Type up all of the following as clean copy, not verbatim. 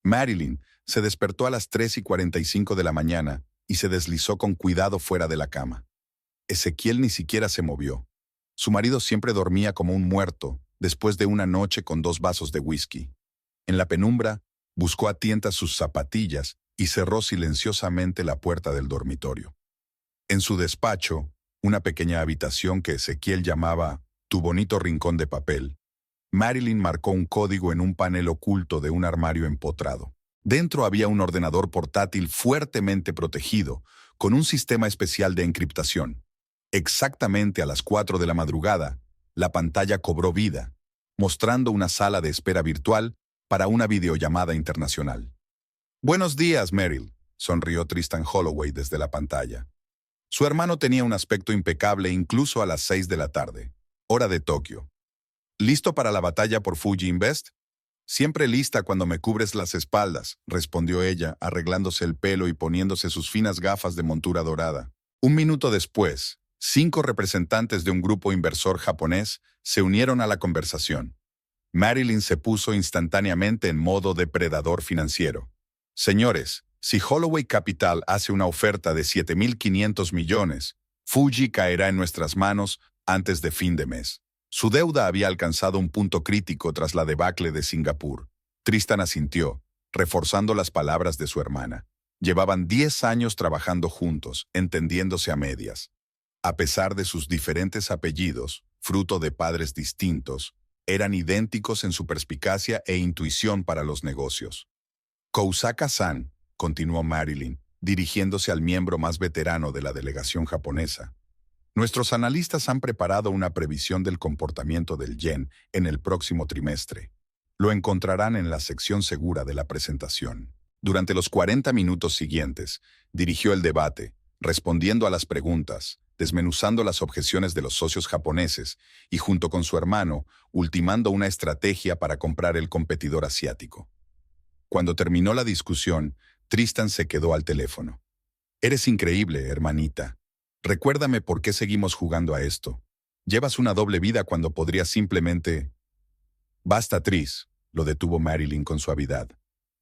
Marilyn se despertó a las 3:45 de la mañana y se deslizó con cuidado fuera de la cama. Ezequiel ni siquiera se movió. Su marido siempre dormía como un muerto después de una noche con 2 vasos de whisky. En la penumbra, buscó a tientas sus zapatillas y cerró silenciosamente la puerta del dormitorio. En su despacho, una pequeña habitación que Ezequiel llamaba «tu bonito rincón de papel», Marilyn marcó un código en un panel oculto de un armario empotrado. Dentro había un ordenador portátil fuertemente protegido, con un sistema especial de encriptación. Exactamente a las 4 de la madrugada, la pantalla cobró vida, mostrando una sala de espera virtual para una videollamada internacional. «Buenos días, Meryl», sonrió Tristan Holloway desde la pantalla. Su hermano tenía un aspecto impecable incluso a las 6 de la tarde, hora de Tokio. «¿Listo para la batalla por Fuji Invest?» «Siempre lista cuando me cubres las espaldas», respondió ella, arreglándose el pelo y poniéndose sus finas gafas de montura dorada. Un minuto después, 5 representantes de un grupo inversor japonés se unieron a la conversación. Marilyn se puso instantáneamente en modo depredador financiero. «Señores, si Holloway Capital hace una oferta de 7.500 millones, Fuji caerá en nuestras manos antes de fin de mes». Su deuda había alcanzado un punto crítico tras la debacle de Singapur. Tristan asintió, reforzando las palabras de su hermana. Llevaban 10 años trabajando juntos, entendiéndose a medias. A pesar de sus diferentes apellidos, fruto de padres distintos, eran idénticos en su perspicacia e intuición para los negocios. «Kousaka-san», continuó Marilyn, dirigiéndose al miembro más veterano de la delegación japonesa. «Nuestros analistas han preparado una previsión del comportamiento del yen en el próximo trimestre. Lo encontrarán en la sección segura de la presentación». Durante los 40 minutos siguientes, dirigió el debate, respondiendo a las preguntas, desmenuzando las objeciones de los socios japoneses y, junto con su hermano, ultimando una estrategia para comprar el competidor asiático. Cuando terminó la discusión, Tristan se quedó al teléfono. «Eres increíble, hermanita. Recuérdame por qué seguimos jugando a esto. Llevas una doble vida cuando podrías simplemente...» «Basta, Tris», lo detuvo Marilyn con suavidad.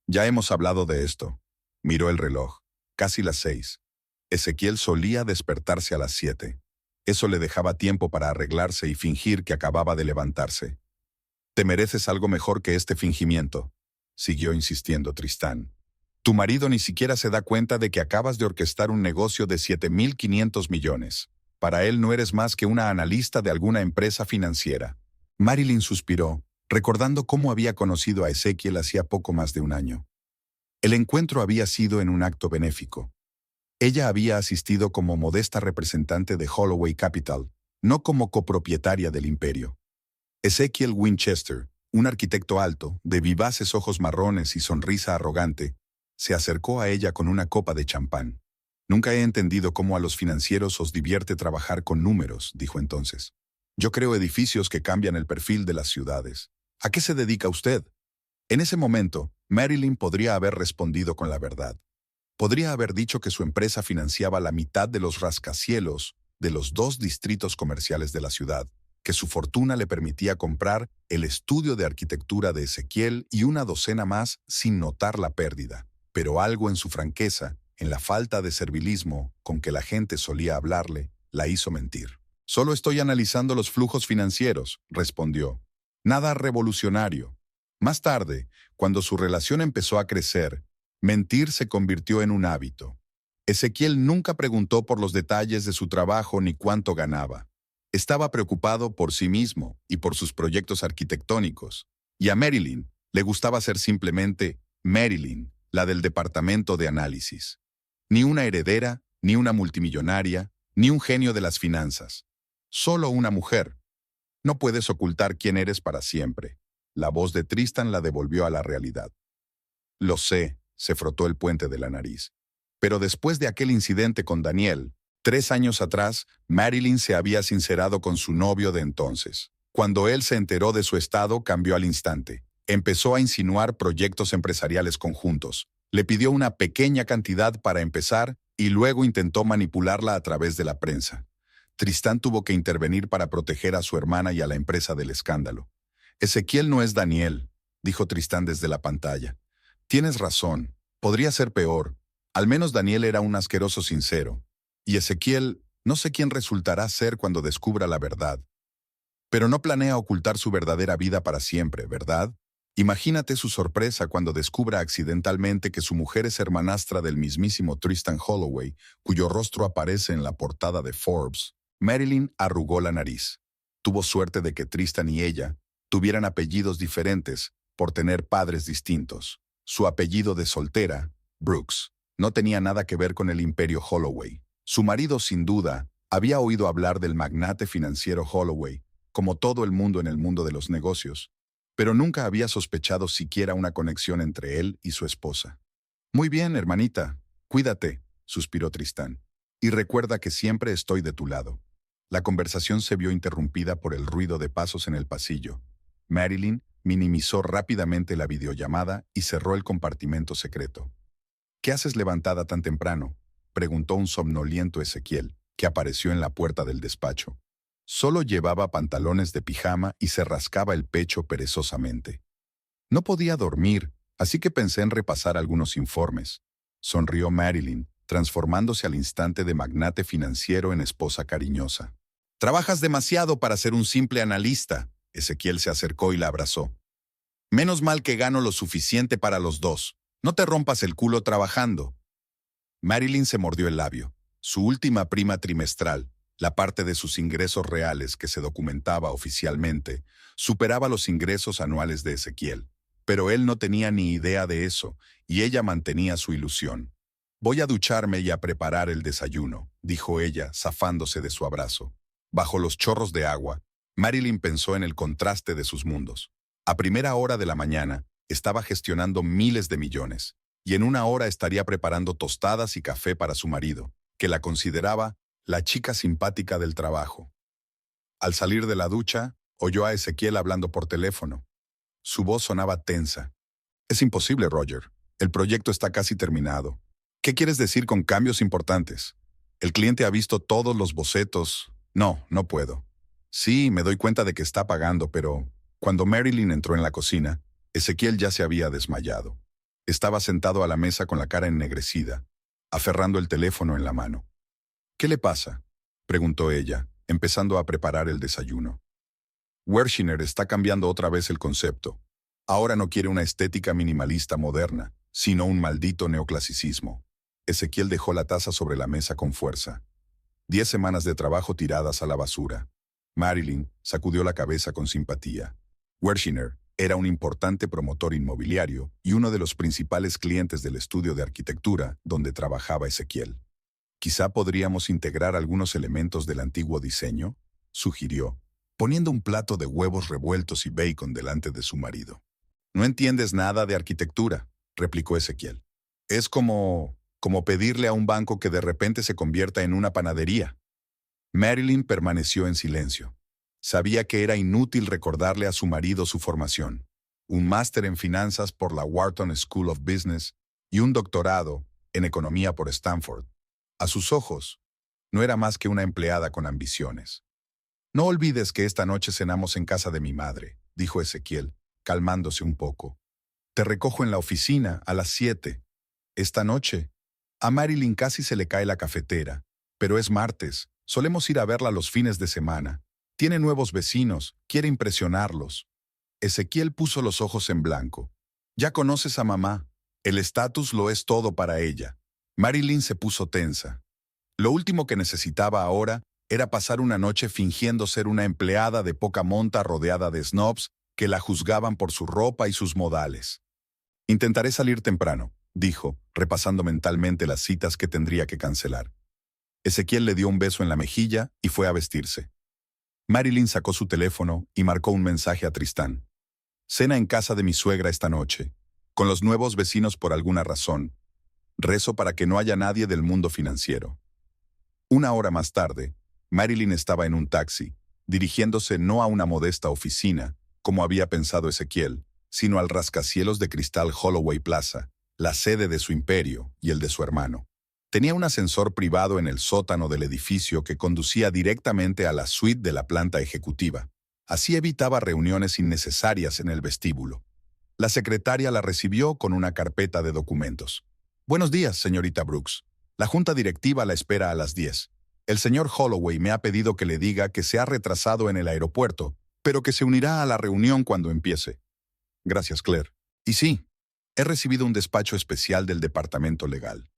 «Ya hemos hablado de esto». Miró el reloj. Casi las 6. Ezequiel solía despertarse a las 7. Eso le dejaba tiempo para arreglarse y fingir que acababa de levantarse. «Te mereces algo mejor que este fingimiento», siguió insistiendo Tristán. «Tu marido ni siquiera se da cuenta de que acabas de orquestar un negocio de 7.500 millones. Para él no eres más que una analista de alguna empresa financiera». Marilyn suspiró, recordando cómo había conocido a Ezequiel hacía poco más de un año. El encuentro había sido en un acto benéfico. Ella había asistido como modesta representante de Holloway Capital, no como copropietaria del imperio. Ezequiel Winchester, un arquitecto alto, de vivaces ojos marrones y sonrisa arrogante, se acercó a ella con una copa de champán. «Nunca he entendido cómo a los financieros os divierte trabajar con números», dijo entonces. «Yo creo edificios que cambian el perfil de las ciudades. ¿A qué se dedica usted?» En ese momento, Marilyn podría haber respondido con la verdad. Podría haber dicho que su empresa financiaba la mitad de los rascacielos de los 2 distritos comerciales de la ciudad, que su fortuna le permitía comprar el estudio de arquitectura de Ezequiel y una docena más sin notar la pérdida. Pero algo en su franqueza, en la falta de servilismo con que la gente solía hablarle, la hizo mentir. «Solo estoy analizando los flujos financieros», respondió. «Nada revolucionario». Más tarde, cuando su relación empezó a crecer, mentir se convirtió en un hábito. Ezequiel nunca preguntó por los detalles de su trabajo ni cuánto ganaba. Estaba preocupado por sí mismo y por sus proyectos arquitectónicos. Y a Marilyn le gustaba ser simplemente Marilyn, la del departamento de análisis. Ni una heredera, ni una multimillonaria, ni un genio de las finanzas. Solo una mujer. «No puedes ocultar quién eres para siempre». La voz de Tristan la devolvió a la realidad. «Lo sé», se frotó el puente de la nariz. Pero después de aquel incidente con Daniel, 3 años atrás, Marilyn se había sincerado con su novio de entonces. Cuando él se enteró de su estado, cambió al instante. Empezó a insinuar proyectos empresariales conjuntos. Le pidió una pequeña cantidad para empezar y luego intentó manipularla a través de la prensa. Tristán tuvo que intervenir para proteger a su hermana y a la empresa del escándalo. «Ezequiel no es Daniel», dijo Tristán desde la pantalla. Tienes razón. Podría ser peor. Al menos Daniel era un asqueroso sincero. Y Ezequiel, no sé quién resultará ser cuando descubra la verdad. Pero no planea ocultar su verdadera vida para siempre, ¿verdad? Imagínate su sorpresa cuando descubra accidentalmente que su mujer es hermanastra del mismísimo Tristan Holloway, cuyo rostro aparece en la portada de Forbes. Marilyn arrugó la nariz. Tuvo suerte de que Tristan y ella tuvieran apellidos diferentes por tener padres distintos. Su apellido de soltera, Brooks, no tenía nada que ver con el imperio Holloway. Su marido, sin duda, había oído hablar del magnate financiero Holloway, como todo el mundo en el mundo de los negocios, pero nunca había sospechado siquiera una conexión entre él y su esposa. Muy bien, hermanita, cuídate, suspiró Tristán, y recuerda que siempre estoy de tu lado. La conversación se vio interrumpida por el ruido de pasos en el pasillo. Marilyn minimizó rápidamente la videollamada y cerró el compartimento secreto. ¿Qué haces levantada tan temprano?, preguntó un somnoliento Ezequiel, que apareció en la puerta del despacho. Solo llevaba pantalones de pijama y se rascaba el pecho perezosamente. No podía dormir, así que pensé en repasar algunos informes. Sonrió Marilyn, transformándose al instante de magnate financiero en esposa cariñosa. Trabajas demasiado para ser un simple analista. Ezequiel se acercó y la abrazó. Menos mal que gano lo suficiente para los dos. No te rompas el culo trabajando. Marilyn se mordió el labio. Su última prima trimestral, la parte de sus ingresos reales que se documentaba oficialmente, superaba los ingresos anuales de Ezequiel. Pero él no tenía ni idea de eso, y ella mantenía su ilusión. Voy a ducharme y a preparar el desayuno, dijo ella, zafándose de su abrazo. Bajo los chorros de agua, Marilyn pensó en el contraste de sus mundos. A primera hora de la mañana, estaba gestionando miles de millones, y en una hora estaría preparando tostadas y café para su marido, que la consideraba la chica simpática del trabajo. Al salir de la ducha, oyó a Ezequiel hablando por teléfono. Su voz sonaba tensa. Es imposible, Roger. El proyecto está casi terminado. ¿Qué quieres decir con cambios importantes? El cliente ha visto todos los bocetos. No puedo. Sí, me doy cuenta de que está pagando, pero cuando Marilyn entró en la cocina, Ezequiel ya se había desmayado. Estaba sentado a la mesa con la cara ennegrecida, aferrando el teléfono en la mano. ¿Qué le pasa?, preguntó ella, empezando a preparar el desayuno. Wershiner está cambiando otra vez el concepto. Ahora no quiere una estética minimalista moderna, sino un maldito neoclasicismo. Ezequiel dejó la taza sobre la mesa con fuerza. 10 semanas de trabajo tiradas a la basura. Marilyn sacudió la cabeza con simpatía. Wershiner era un importante promotor inmobiliario y uno de los principales clientes del estudio de arquitectura donde trabajaba Ezequiel. Quizá podríamos integrar algunos elementos del antiguo diseño, sugirió, poniendo un plato de huevos revueltos y bacon delante de su marido. No entiendes nada de arquitectura, replicó Ezequiel. Es como pedirle a un banco que de repente se convierta en una panadería. Marilyn permaneció en silencio. Sabía que era inútil recordarle a su marido su formación. Un máster en finanzas por la Wharton School of Business y un doctorado en economía por Stanford. A sus ojos, no era más que una empleada con ambiciones. No olvides que esta noche cenamos en casa de mi madre, dijo Ezequiel, calmándose un poco. Te recojo en la oficina a las 7. Esta noche. A Marilyn casi se le cae la cafetera, pero es martes, solemos ir a verla los fines de semana. Tiene nuevos vecinos, quiere impresionarlos. Ezequiel puso los ojos en blanco. Ya conoces a mamá. El estatus lo es todo para ella. Marilyn se puso tensa. Lo último que necesitaba ahora era pasar una noche fingiendo ser una empleada de poca monta rodeada de snobs que la juzgaban por su ropa y sus modales. Intentaré salir temprano, dijo, repasando mentalmente las citas que tendría que cancelar. Ezequiel le dio un beso en la mejilla y fue a vestirse. Marilyn sacó su teléfono y marcó un mensaje a Tristán. Cena en casa de mi suegra esta noche, con los nuevos vecinos por alguna razón. Rezo para que no haya nadie del mundo financiero. Una hora más tarde, Marilyn estaba en un taxi, dirigiéndose no a una modesta oficina, como había pensado Ezequiel, sino al rascacielos de cristal Holloway Plaza, la sede de su imperio y el de su hermano. Tenía un ascensor privado en el sótano del edificio que conducía directamente a la suite de la planta ejecutiva. Así evitaba reuniones innecesarias en el vestíbulo. La secretaria la recibió con una carpeta de documentos. Buenos días, señorita Brooks. La junta directiva la espera a las 10. El señor Holloway me ha pedido que le diga que se ha retrasado en el aeropuerto, pero que se unirá a la reunión cuando empiece. Gracias, Claire. Y sí, he recibido un despacho especial del departamento legal.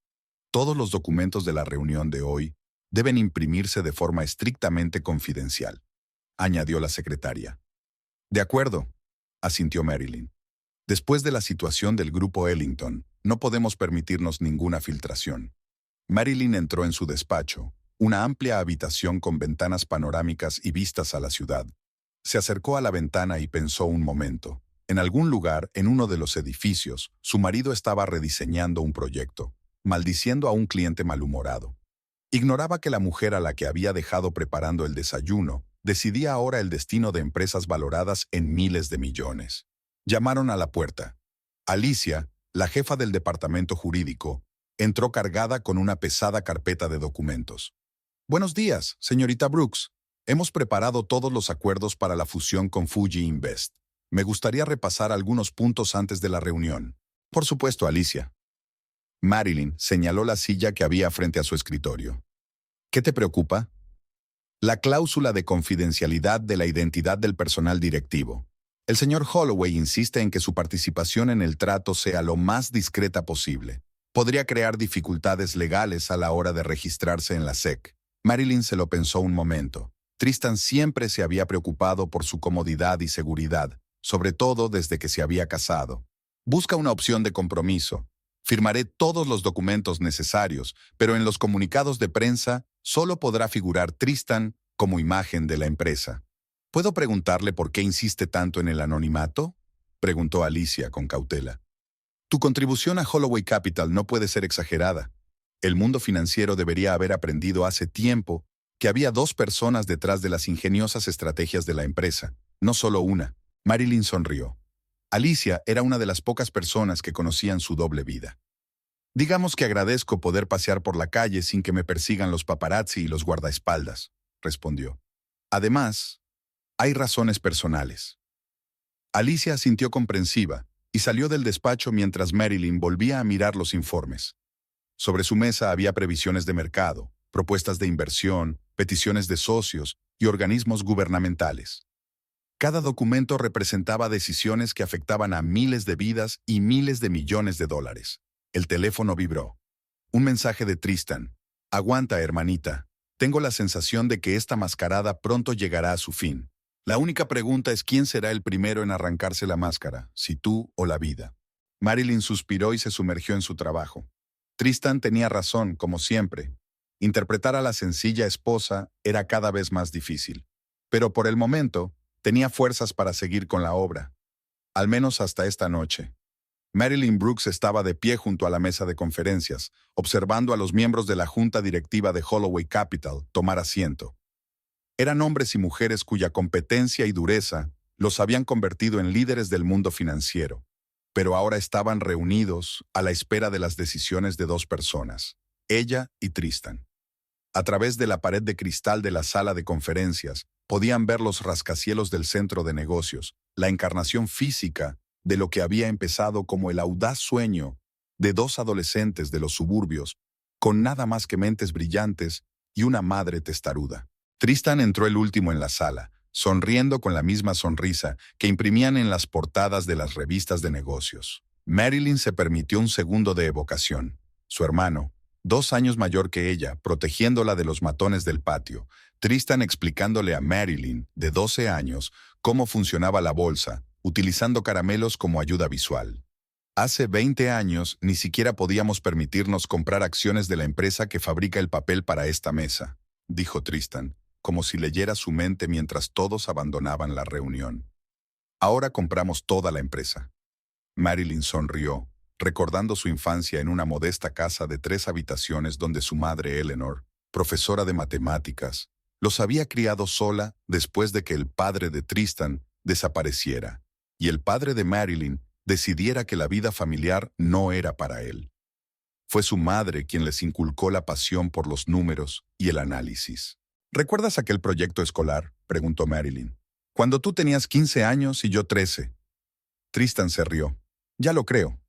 Todos los documentos de la reunión de hoy deben imprimirse de forma estrictamente confidencial, añadió la secretaria. De acuerdo, asintió Marilyn. Después de la situación del grupo Ellington, no podemos permitirnos ninguna filtración. Marilyn entró en su despacho, una amplia habitación con ventanas panorámicas y vistas a la ciudad. Se acercó a la ventana y pensó un momento. En algún lugar, en uno de los edificios, su marido estaba rediseñando un proyecto, maldiciendo a un cliente malhumorado. Ignoraba que la mujer a la que había dejado preparando el desayuno decidía ahora el destino de empresas valoradas en miles de millones. Llamaron a la puerta. Alicia, la jefa del departamento jurídico, entró cargada con una pesada carpeta de documentos. Buenos días, señorita Brooks. Hemos preparado todos los acuerdos para la fusión con Fuji Invest. Me gustaría repasar algunos puntos antes de la reunión. Por supuesto, Alicia. Marilyn señaló la silla que había frente a su escritorio. ¿Qué te preocupa? La cláusula de confidencialidad de la identidad del personal directivo. El señor Holloway insiste en que su participación en el trato sea lo más discreta posible. Podría crear dificultades legales a la hora de registrarse en la SEC. Marilyn se lo pensó un momento. Tristan siempre se había preocupado por su comodidad y seguridad, sobre todo desde que se había casado. Busca una opción de compromiso. Firmaré todos los documentos necesarios, pero en los comunicados de prensa solo podrá figurar Tristan como imagen de la empresa. ¿Puedo preguntarle por qué insiste tanto en el anonimato?, preguntó Alicia con cautela. Tu contribución a Holloway Capital no puede ser exagerada. El mundo financiero debería haber aprendido hace tiempo que había dos personas detrás de las ingeniosas estrategias de la empresa, no solo una. Marilyn sonrió. Alicia era una de las pocas personas que conocían su doble vida. Digamos que agradezco poder pasear por la calle sin que me persigan los paparazzi y los guardaespaldas, respondió. Además, hay razones personales. Alicia asintió comprensiva y salió del despacho mientras Marilyn volvía a mirar los informes. Sobre su mesa había previsiones de mercado, propuestas de inversión, peticiones de socios y organismos gubernamentales. Cada documento representaba decisiones que afectaban a miles de vidas y miles de millones de dólares. El teléfono vibró. Un mensaje de Tristan. Aguanta, hermanita. Tengo la sensación de que esta mascarada pronto llegará a su fin. La única pregunta es quién será el primero en arrancarse la máscara, si tú o la vida. Marilyn suspiró y se sumergió en su trabajo. Tristan tenía razón, como siempre. Interpretar a la sencilla esposa era cada vez más difícil. Pero por el momento, tenía fuerzas para seguir con la obra. Al menos hasta esta noche. Marilyn Brooks estaba de pie junto a la mesa de conferencias, observando a los miembros de la junta directiva de Holloway Capital tomar asiento. Eran hombres y mujeres cuya competencia y dureza los habían convertido en líderes del mundo financiero, pero ahora estaban reunidos a la espera de las decisiones de dos personas, ella y Tristan. A través de la pared de cristal de la sala de conferencias, podían ver los rascacielos del centro de negocios, la encarnación física de lo que había empezado como el audaz sueño de dos adolescentes de los suburbios, con nada más que mentes brillantes y una madre testaruda. Tristan entró el último en la sala, sonriendo con la misma sonrisa que imprimían en las portadas de las revistas de negocios. Marilyn se permitió un segundo de evocación. Su hermano, 2 años mayor que ella, protegiéndola de los matones del patio, Tristan explicándole a Marilyn, de 12 años, cómo funcionaba la bolsa, utilizando caramelos como ayuda visual. Hace 20 años ni siquiera podíamos permitirnos comprar acciones de la empresa que fabrica el papel para esta mesa, dijo Tristan, como si leyera su mente mientras todos abandonaban la reunión. Ahora compramos toda la empresa. Marilyn sonrió, recordando su infancia en una modesta casa de 3 habitaciones donde su madre Eleanor, profesora de matemáticas, los había criado sola después de que el padre de Tristan desapareciera y el padre de Marilyn decidiera que la vida familiar no era para él. Fue su madre quien les inculcó la pasión por los números y el análisis. ¿Recuerdas aquel proyecto escolar?, preguntó Marilyn. Cuando tú tenías 15 años y yo 13. Tristan se rió. Ya lo creo.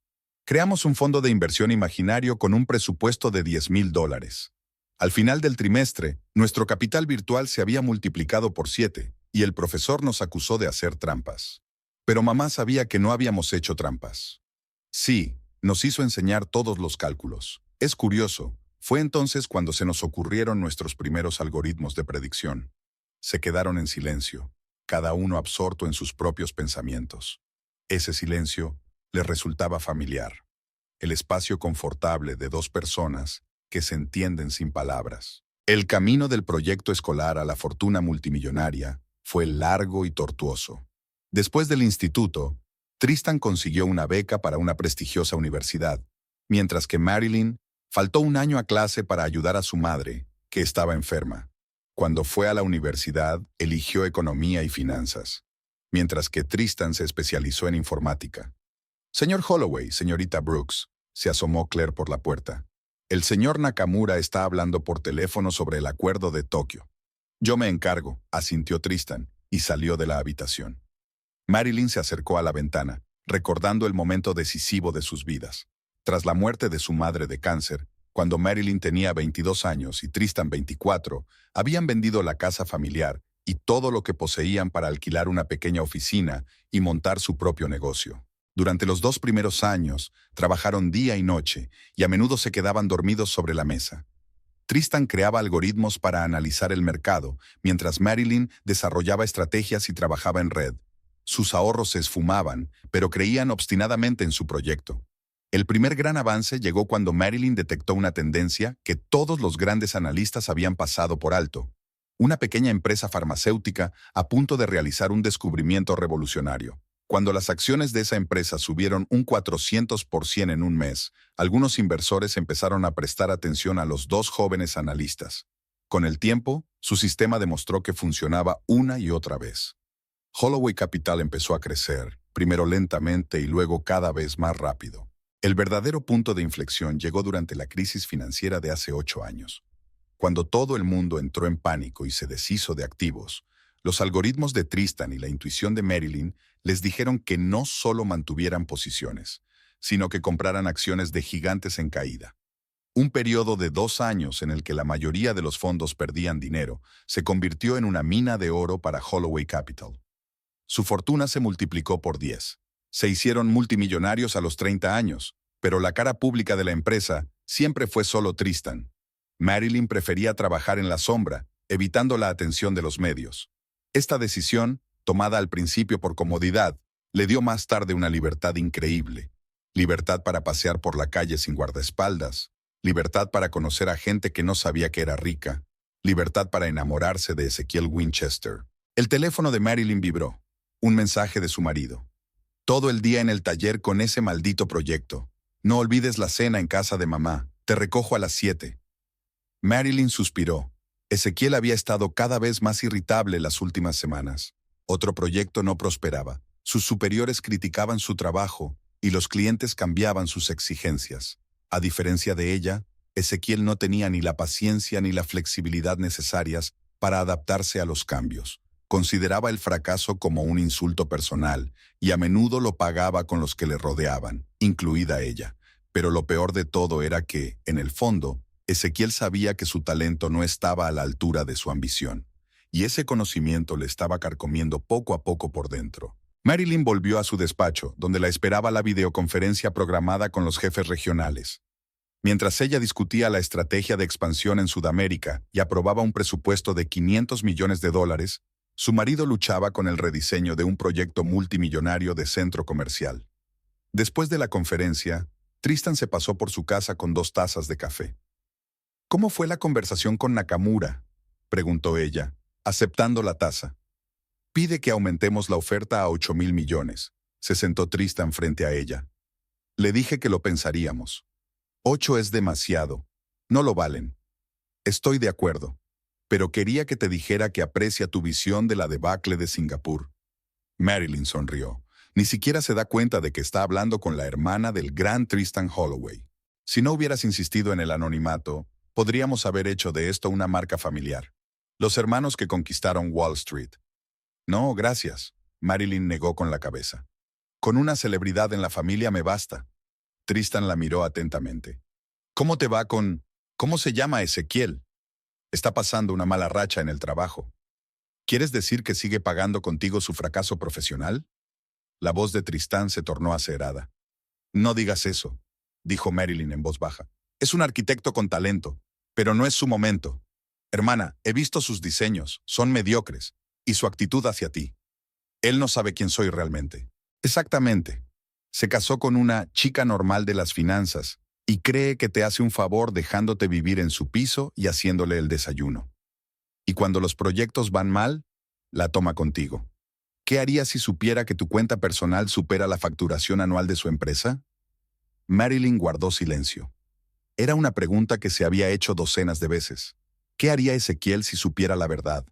Creamos un fondo de inversión imaginario con un presupuesto de $10,000. Al final del trimestre, nuestro capital virtual se había multiplicado por 7 y el profesor nos acusó de hacer trampas. Pero mamá sabía que no habíamos hecho trampas. Sí, nos hizo enseñar todos los cálculos. Es curioso, fue entonces cuando se nos ocurrieron nuestros primeros algoritmos de predicción. Se quedaron en silencio, cada uno absorto en sus propios pensamientos. Ese silencio les resultaba familiar. El espacio confortable de dos personas que se entienden sin palabras. El camino del proyecto escolar a la fortuna multimillonaria fue largo y tortuoso. Después del instituto, Tristan consiguió una beca para una prestigiosa universidad, mientras que Marilyn faltó un año a clase para ayudar a su madre, que estaba enferma. Cuando fue a la universidad, eligió economía y finanzas, mientras que Tristan se especializó en informática. Señor Holloway, señorita Brooks, se asomó Claire por la puerta. El señor Nakamura está hablando por teléfono sobre el acuerdo de Tokio. Yo me encargo, asintió Tristan, y salió de la habitación. Marilyn se acercó a la ventana, recordando el momento decisivo de sus vidas. Tras la muerte de su madre de cáncer, cuando Marilyn tenía 22 años y Tristan 24, habían vendido la casa familiar y todo lo que poseían para alquilar una pequeña oficina y montar su propio negocio. Durante los 2 primeros años, trabajaron día y noche y a menudo se quedaban dormidos sobre la mesa. Tristan creaba algoritmos para analizar el mercado, mientras Marilyn desarrollaba estrategias y trabajaba en red. Sus ahorros se esfumaban, pero creían obstinadamente en su proyecto. El primer gran avance llegó cuando Marilyn detectó una tendencia que todos los grandes analistas habían pasado por alto. Una pequeña empresa farmacéutica a punto de realizar un descubrimiento revolucionario. Cuando las acciones de esa empresa subieron un 400% en un mes, algunos inversores empezaron a prestar atención a los dos jóvenes analistas. Con el tiempo, su sistema demostró que funcionaba una y otra vez. Holloway Capital empezó a crecer, primero lentamente y luego cada vez más rápido. El verdadero punto de inflexión llegó durante la crisis financiera de hace 8 años. Cuando todo el mundo entró en pánico y se deshizo de activos, los algoritmos de Tristan y la intuición de Marilyn les dijeron que no solo mantuvieran posiciones, sino que compraran acciones de gigantes en caída. Un periodo de 2 años en el que la mayoría de los fondos perdían dinero se convirtió en una mina de oro para Holloway Capital. Su fortuna se multiplicó por 10. Se hicieron multimillonarios a los 30 años, pero la cara pública de la empresa siempre fue solo Tristan. Marilyn prefería trabajar en la sombra, evitando la atención de los medios. Esta decisión, tomada al principio por comodidad, le dio más tarde una libertad increíble. Libertad para pasear por la calle sin guardaespaldas, libertad para conocer a gente que no sabía que era rica, libertad para enamorarse de Ezequiel Winchester. El teléfono de Marilyn vibró. Un mensaje de su marido. Todo el día en el taller con ese maldito proyecto. No olvides la cena en casa de mamá. Te recojo a las 7. Marilyn suspiró. Ezequiel había estado cada vez más irritable las últimas semanas. Otro proyecto no prosperaba. Sus superiores criticaban su trabajo y los clientes cambiaban sus exigencias. A diferencia de ella, Ezequiel no tenía ni la paciencia ni la flexibilidad necesarias para adaptarse a los cambios. Consideraba el fracaso como un insulto personal y a menudo lo pagaba con los que le rodeaban, incluida ella. Pero lo peor de todo era que, en el fondo, Ezequiel sabía que su talento no estaba a la altura de su ambición, y ese conocimiento le estaba carcomiendo poco a poco por dentro. Marilyn volvió a su despacho, donde la esperaba la videoconferencia programada con los jefes regionales. Mientras ella discutía la estrategia de expansión en Sudamérica y aprobaba un presupuesto de $500 millones, su marido luchaba con el rediseño de un proyecto multimillonario de centro comercial. Después de la conferencia, Tristan se pasó por su casa con 2 tazas de café. ¿Cómo fue la conversación con Nakamura?, preguntó ella, aceptando la taza. Pide que aumentemos la oferta a 8,000 millones. Se sentó Tristan frente a ella. Le dije que lo pensaríamos. 8 es demasiado. No lo valen. Estoy de acuerdo. Pero quería que te dijera que aprecia tu visión de la debacle de Singapur. Marilyn sonrió. Ni siquiera se da cuenta de que está hablando con la hermana del gran Tristan Holloway. Si no hubieras insistido en el anonimato, podríamos haber hecho de esto una marca familiar. Los hermanos que conquistaron Wall Street. No, gracias. Marilyn negó con la cabeza. Con una celebridad en la familia me basta. Tristan la miró atentamente. ¿Cómo te va con... ¿Cómo se llama Ezequiel? Está pasando una mala racha en el trabajo. ¿Quieres decir que sigue pagando contigo su fracaso profesional? La voz de Tristán se tornó acerada. No digas eso, dijo Marilyn en voz baja. Es un arquitecto con talento, pero no es su momento. Hermana, he visto sus diseños, son mediocres, y su actitud hacia ti. Él no sabe quién soy realmente. Exactamente. Se casó con una chica normal de las finanzas y cree que te hace un favor dejándote vivir en su piso y haciéndole el desayuno. Y cuando los proyectos van mal, la toma contigo. ¿Qué haría si supiera que tu cuenta personal supera la facturación anual de su empresa? Marilyn guardó silencio. Era una pregunta que se había hecho docenas de veces. ¿Qué haría Ezequiel si supiera la verdad?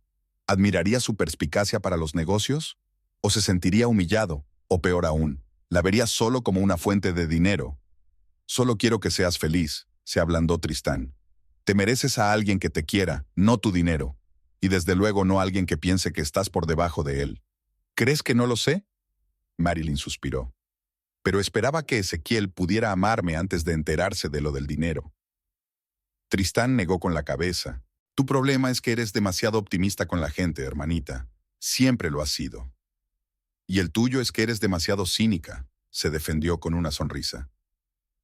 ¿Admiraría su perspicacia para los negocios? ¿O se sentiría humillado? O peor aún, la vería solo como una fuente de dinero. Solo quiero que seas feliz, se ablandó Tristán. Te mereces a alguien que te quiera, no tu dinero. Y desde luego no a alguien que piense que estás por debajo de él. ¿Crees que no lo sé? Marilyn suspiró. Pero esperaba que Ezequiel pudiera amarme antes de enterarse de lo del dinero. Tristán negó con la cabeza. Tu problema es que eres demasiado optimista con la gente, hermanita. Siempre lo has sido. Y el tuyo es que eres demasiado cínica, se defendió con una sonrisa.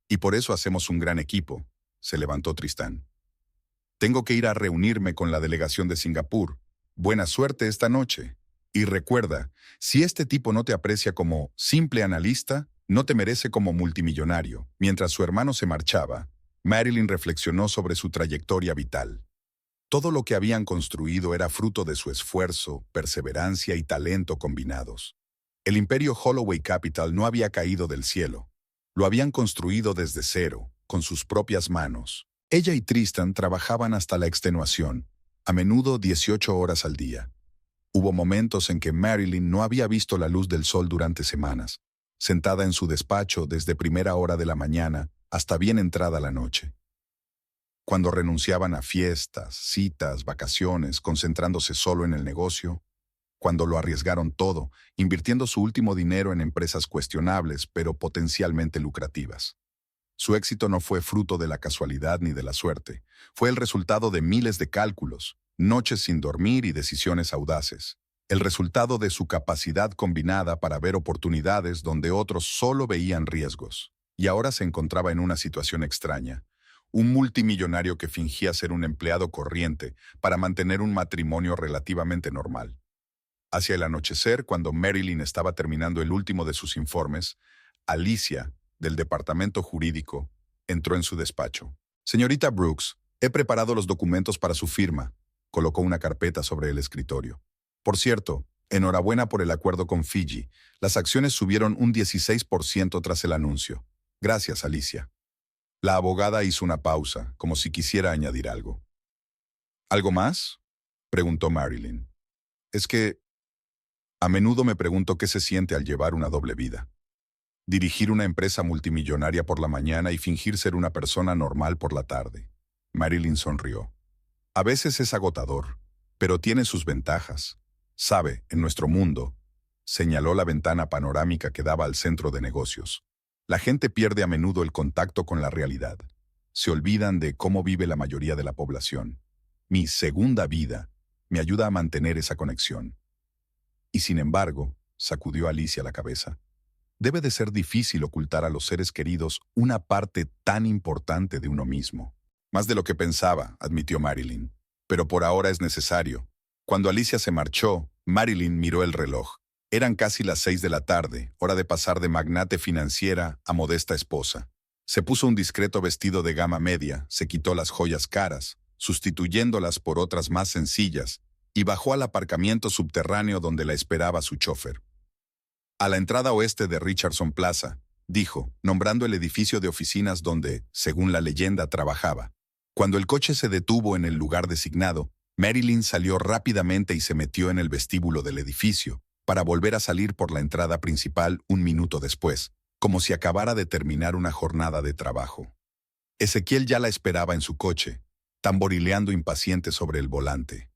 Y por eso hacemos un gran equipo, se levantó Tristán. Tengo que ir a reunirme con la delegación de Singapur. Buena suerte esta noche. Y recuerda, si este tipo no te aprecia como simple analista, no te merece como multimillonario. Mientras su hermano se marchaba, Marilyn reflexionó sobre su trayectoria vital. Todo lo que habían construido era fruto de su esfuerzo, perseverancia y talento combinados. El imperio Holloway Capital no había caído del cielo. Lo habían construido desde cero, con sus propias manos. Ella y Tristan trabajaban hasta la extenuación, a menudo 18 horas al día. Hubo momentos en que Marilyn no había visto la luz del sol durante semanas, sentada en su despacho desde primera hora de la mañana hasta bien entrada la noche. Cuando renunciaban a fiestas, citas, vacaciones, concentrándose solo en el negocio, cuando lo arriesgaron todo, invirtiendo su último dinero en empresas cuestionables pero potencialmente lucrativas. Su éxito no fue fruto de la casualidad ni de la suerte, fue el resultado de miles de cálculos, noches sin dormir y decisiones audaces. El resultado de su capacidad combinada para ver oportunidades donde otros solo veían riesgos. Y ahora se encontraba en una situación extraña. Un multimillonario que fingía ser un empleado corriente para mantener un matrimonio relativamente normal. Hacia el anochecer, cuando Marilyn estaba terminando el último de sus informes, Alicia, del departamento jurídico, entró en su despacho. Señorita Brooks, he preparado los documentos para su firma. Colocó una carpeta sobre el escritorio. Por cierto, enhorabuena por el acuerdo con Fiji. Las acciones subieron un 16% tras el anuncio. Gracias, Alicia. La abogada hizo una pausa, como si quisiera añadir algo. ¿Algo más? Preguntó Marilyn. Es que a menudo me pregunto qué se siente al llevar una doble vida. Dirigir una empresa multimillonaria por la mañana y fingir ser una persona normal por la tarde. Marilyn sonrió. A veces es agotador, pero tiene sus ventajas. Sabe, en nuestro mundo, señaló la ventana panorámica que daba al centro de negocios. La gente pierde a menudo el contacto con la realidad. Se olvidan de cómo vive la mayoría de la población. Mi segunda vida me ayuda a mantener esa conexión. Y sin embargo, sacudió Alicia la cabeza, debe de ser difícil ocultar a los seres queridos una parte tan importante de uno mismo. Más de lo que pensaba, admitió Marilyn. Pero por ahora es necesario. Cuando Alicia se marchó, Marilyn miró el reloj. Eran casi las 6 de la tarde, hora de pasar de magnate financiera a modesta esposa. Se puso un discreto vestido de gama media, se quitó las joyas caras, sustituyéndolas por otras más sencillas, y bajó al aparcamiento subterráneo donde la esperaba su chofer. A la entrada oeste de Richardson Plaza, dijo, nombrando el edificio de oficinas donde, según la leyenda, trabajaba. Cuando el coche se detuvo en el lugar designado, Marilyn salió rápidamente y se metió en el vestíbulo del edificio, para volver a salir por la entrada principal un minuto después, como si acabara de terminar una jornada de trabajo. Ezequiel ya la esperaba en su coche, tamborileando impaciente sobre el volante.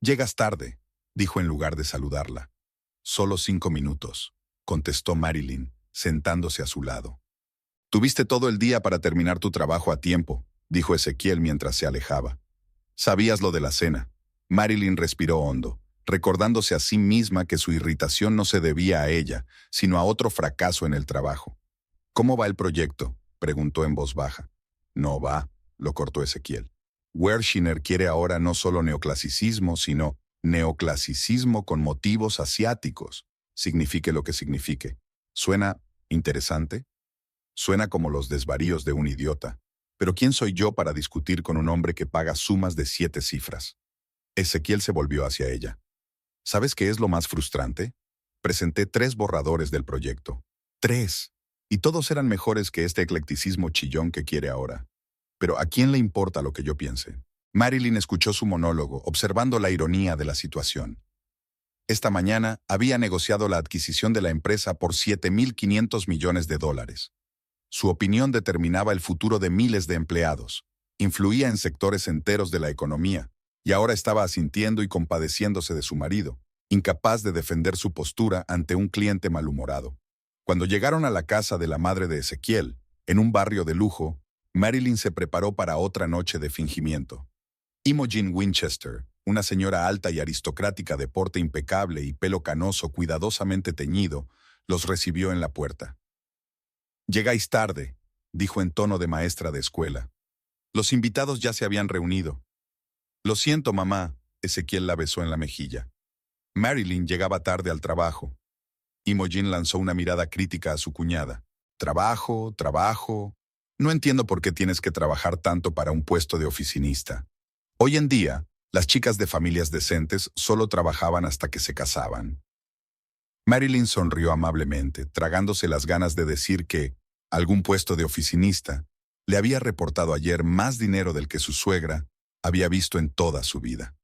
«Llegas tarde», dijo en lugar de saludarla. «Solo 5 minutos», contestó Marilyn, sentándose a su lado. Tuviste todo el día para terminar tu trabajo a tiempo, dijo Ezequiel mientras se alejaba. Sabías lo de la cena. Marilyn respiró hondo, recordándose a sí misma que su irritación no se debía a ella, sino a otro fracaso en el trabajo. ¿Cómo va el proyecto?, preguntó en voz baja. No va, lo cortó Ezequiel. Wershiner quiere ahora no solo neoclasicismo, sino neoclasicismo con motivos asiáticos, signifique lo que signifique. ¿Suena interesante? Suena como los desvaríos de un idiota. Pero ¿quién soy yo para discutir con un hombre que paga sumas de 7 cifras? Ezequiel se volvió hacia ella. ¿Sabes qué es lo más frustrante? Presenté 3 borradores del proyecto. 3. Y todos eran mejores que este eclecticismo chillón que quiere ahora. Pero ¿a quién le importa lo que yo piense? Marilyn escuchó su monólogo, observando la ironía de la situación. Esta mañana había negociado la adquisición de la empresa por $7.500 millones. Su opinión determinaba el futuro de miles de empleados, influía en sectores enteros de la economía, y ahora estaba asintiendo y compadeciéndose de su marido, incapaz de defender su postura ante un cliente malhumorado. Cuando llegaron a la casa de la madre de Ezequiel, en un barrio de lujo, Marilyn se preparó para otra noche de fingimiento. Imogen Winchester, una señora alta y aristocrática de porte impecable y pelo canoso cuidadosamente teñido, los recibió en la puerta. «Llegáis tarde», dijo en tono de maestra de escuela. Los invitados ya se habían reunido. «Lo siento, mamá», Ezequiel la besó en la mejilla. Marilyn llegaba tarde al trabajo. Imogen lanzó una mirada crítica a su cuñada. «Trabajo, trabajo. No entiendo por qué tienes que trabajar tanto para un puesto de oficinista. Hoy en día, las chicas de familias decentes solo trabajaban hasta que se casaban». Marilyn sonrió amablemente, tragándose las ganas de decir que algún puesto de oficinista le había reportado ayer más dinero del que su suegra había visto en toda su vida.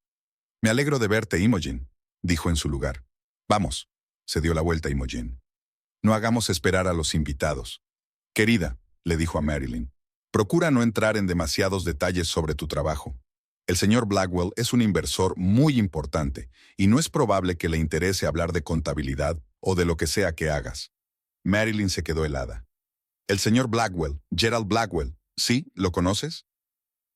«Me alegro de verte, Imogen», dijo en su lugar. «Vamos», se dio la vuelta Imogen. «No hagamos esperar a los invitados». «Querida», le dijo a Marilyn, «procura no entrar en demasiados detalles sobre tu trabajo. El señor Blackwell es un inversor muy importante y no es probable que le interese hablar de contabilidad o de lo que sea que hagas». Marilyn se quedó helada. «El señor Blackwell, Gerald Blackwell, ¿sí? ¿Lo conoces?»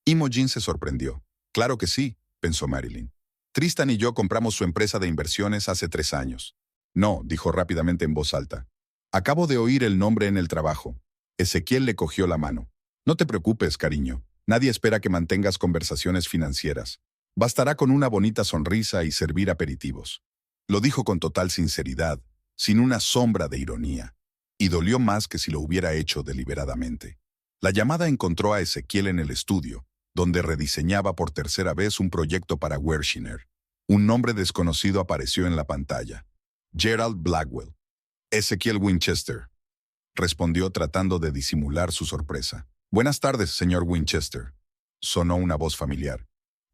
Imogen se sorprendió. «Claro que sí», pensó Marilyn. «Tristan y yo compramos su empresa de inversiones hace 3 años». «No», dijo rápidamente en voz alta. «Acabo de oír el nombre en el trabajo». Ezequiel le cogió la mano. «No te preocupes, cariño. Nadie espera que mantengas conversaciones financieras. Bastará con una bonita sonrisa y servir aperitivos». Lo dijo con total sinceridad, sin una sombra de ironía, y dolió más que si lo hubiera hecho deliberadamente. La llamada encontró a Ezequiel en el estudio, donde rediseñaba por tercera vez un proyecto para Wershiner. Un nombre desconocido apareció en la pantalla. Gerald Blackwell. «Ezequiel Winchester», respondió tratando de disimular su sorpresa. «Buenas tardes, señor Winchester», sonó una voz familiar.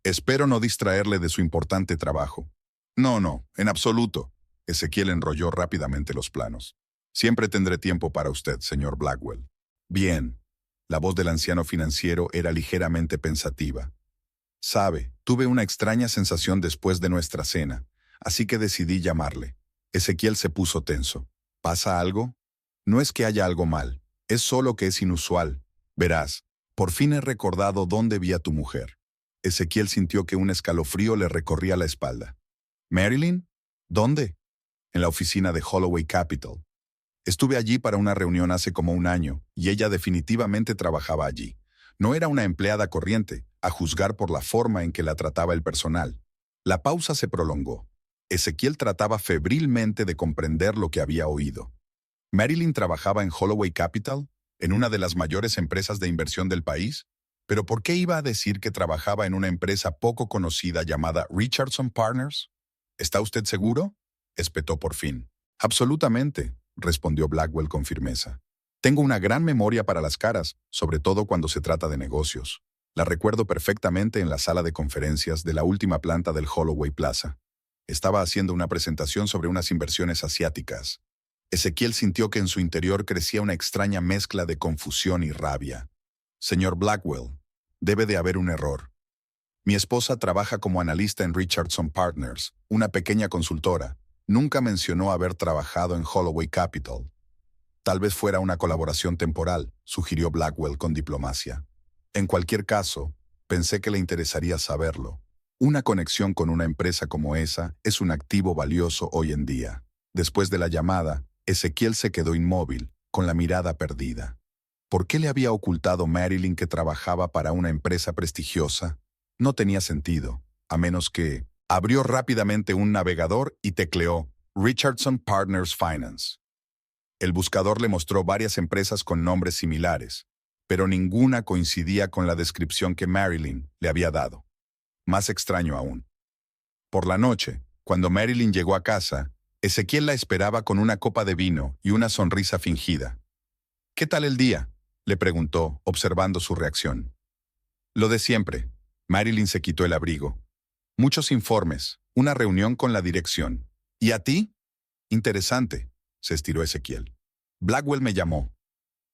«Espero no distraerle de su importante trabajo». No, en absoluto». Ezequiel enrolló rápidamente los planos. «Siempre tendré tiempo para usted, señor Blackwell». «Bien». La voz del anciano financiero era ligeramente pensativa. «Sabe, tuve una extraña sensación después de nuestra cena, así que decidí llamarle». Ezequiel se puso tenso. «¿Pasa algo?» «No es que haya algo mal, es solo que es inusual. Verás, por fin he recordado dónde vi a tu mujer». Ezequiel sintió que un escalofrío le recorría la espalda. «¿Marilyn? ¿Dónde?» «En la oficina de Holloway Capital. Estuve allí para una reunión hace como 1 año, y ella definitivamente trabajaba allí. No era una empleada corriente, a juzgar por la forma en que la trataba el personal». La pausa se prolongó. Ezequiel trataba febrilmente de comprender lo que había oído. ¿Marilyn trabajaba en Holloway Capital, en una de las mayores empresas de inversión del país? ¿Pero por qué iba a decir que trabajaba en una empresa poco conocida llamada Richardson Partners? ¿Está usted seguro?, espetó por fin. «Absolutamente», respondió Blackwell con firmeza. «Tengo una gran memoria para las caras, sobre todo cuando se trata de negocios. La recuerdo perfectamente en la sala de conferencias de la última planta del Holloway Plaza. Estaba haciendo una presentación sobre unas inversiones asiáticas». Ezequiel sintió que en su interior crecía una extraña mezcla de confusión y rabia. «Señor Blackwell, debe de haber un error. Mi esposa trabaja como analista en Richardson Partners, una pequeña consultora. Nunca mencionó haber trabajado en Holloway Capital». Tal vez fuera una colaboración temporal, sugirió Blackwell con diplomacia. En cualquier caso, pensé que le interesaría saberlo. Una conexión con una empresa como esa es un activo valioso hoy en día. Después de la llamada, Ezequiel se quedó inmóvil, con la mirada perdida. ¿Por qué le había ocultado Marilyn que trabajaba para una empresa prestigiosa? No tenía sentido, a menos que abrió rápidamente un navegador y tecleó Richardson Partners Finance. El buscador le mostró varias empresas con nombres similares, pero ninguna coincidía con la descripción que Marilyn le había dado. Más extraño aún. Por la noche, cuando Marilyn llegó a casa, Ezequiel la esperaba con una copa de vino y una sonrisa fingida. «¿Qué tal el día?», le preguntó, observando su reacción. «Lo de siempre». Marilyn se quitó el abrigo. «Muchos informes, una reunión con la dirección. ¿Y a ti?». «Interesante», se estiró Ezequiel. «Blackwell me llamó».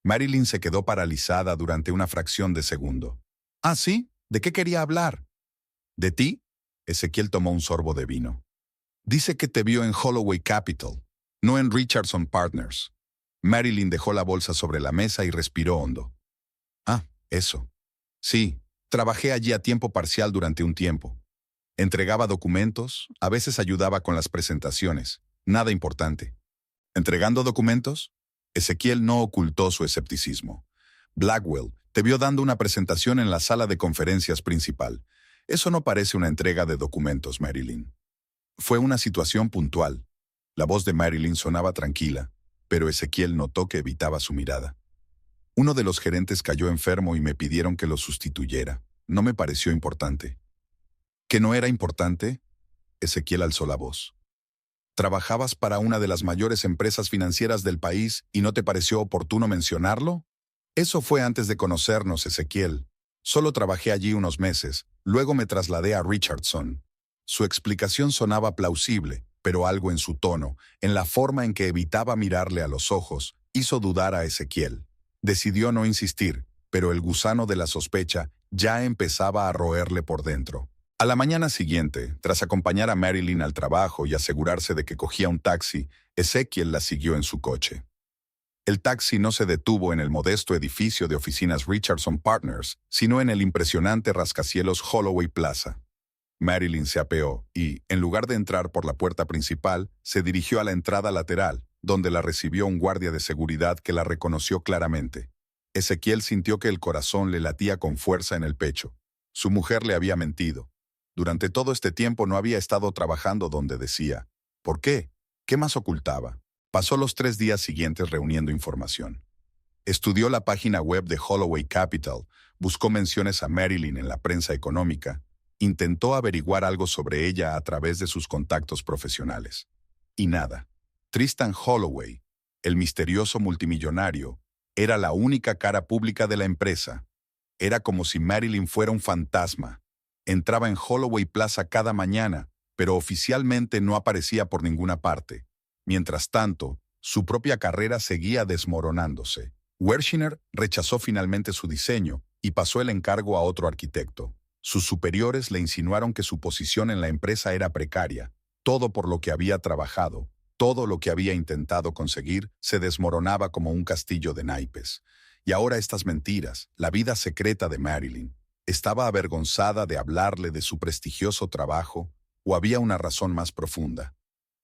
Marilyn se quedó paralizada durante una fracción de segundo. «¿Ah, sí? ¿De qué quería hablar?». «¿De ti?». Ezequiel tomó un sorbo de vino. «Dice que te vio en Holloway Capital, no en Richardson Partners». Marilyn dejó la bolsa sobre la mesa y respiró hondo. «Ah, eso. Sí, trabajé allí a tiempo parcial durante un tiempo. Entregaba documentos, a veces ayudaba con las presentaciones. Nada importante». «¿Entregando documentos?». Ezequiel no ocultó su escepticismo. «Blackwell te vio dando una presentación en la sala de conferencias principal. Eso no parece una entrega de documentos, Marilyn». Fue una situación puntual. La voz de Marilyn sonaba tranquila, pero Ezequiel notó que evitaba su mirada. «Uno de los gerentes cayó enfermo y me pidieron que lo sustituyera. No me pareció importante». «¿Que no era importante?». Ezequiel alzó la voz. «¿Trabajabas para una de las mayores empresas financieras del país y no te pareció oportuno mencionarlo?». «Eso fue antes de conocernos, Ezequiel. Solo trabajé allí unos meses, luego me trasladé a Richardson». Su explicación sonaba plausible, pero algo en su tono, en la forma en que evitaba mirarle a los ojos, hizo dudar a Ezequiel. Decidió no insistir, pero el gusano de la sospecha ya empezaba a roerle por dentro. A la mañana siguiente, tras acompañar a Marilyn al trabajo y asegurarse de que cogía un taxi, Ezequiel la siguió en su coche. El taxi no se detuvo en el modesto edificio de oficinas Richardson Partners, sino en el impresionante rascacielos Holloway Plaza. Marilyn se apeó y, en lugar de entrar por la puerta principal, se dirigió a la entrada lateral, donde la recibió un guardia de seguridad que la reconoció claramente. Ezequiel sintió que el corazón le latía con fuerza en el pecho. Su mujer le había mentido. Durante todo este tiempo no había estado trabajando donde decía. ¿Por qué? ¿Qué más ocultaba? Pasó los 3 días siguientes reuniendo información. Estudió la página web de Holloway Capital, buscó menciones a Marilyn en la prensa económica, intentó averiguar algo sobre ella a través de sus contactos profesionales. Y nada. Tristan Holloway, el misterioso multimillonario, era la única cara pública de la empresa. Era como si Marilyn fuera un fantasma. Entraba en Holloway Plaza cada mañana, pero oficialmente no aparecía por ninguna parte. Mientras tanto, su propia carrera seguía desmoronándose. Wershiner rechazó finalmente su diseño y pasó el encargo a otro arquitecto. Sus superiores le insinuaron que su posición en la empresa era precaria. Todo por lo que había trabajado, todo lo que había intentado conseguir, se desmoronaba como un castillo de naipes. Y ahora estas mentiras, la vida secreta de Marilyn. ¿Estaba avergonzada de hablarle de su prestigioso trabajo o había una razón más profunda?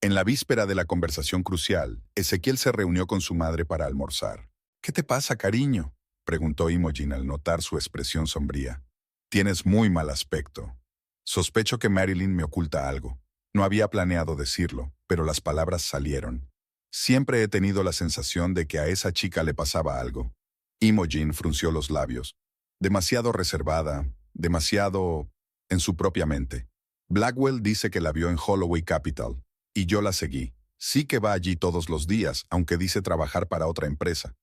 En la víspera de la conversación crucial, Ezequiel se reunió con su madre para almorzar. «¿Qué te pasa, cariño?», preguntó Imogen al notar su expresión sombría. «Tienes muy mal aspecto». Sospecho que Marilyn me oculta algo. No había planeado decirlo, pero las palabras salieron. Siempre he tenido la sensación de que a esa chica le pasaba algo. Imogen frunció los labios. Demasiado reservada, demasiado en su propia mente. Blackwell dice que la vio en Holloway Capital, y yo la seguí. Sí que va allí todos los días, aunque dice trabajar para otra empresa.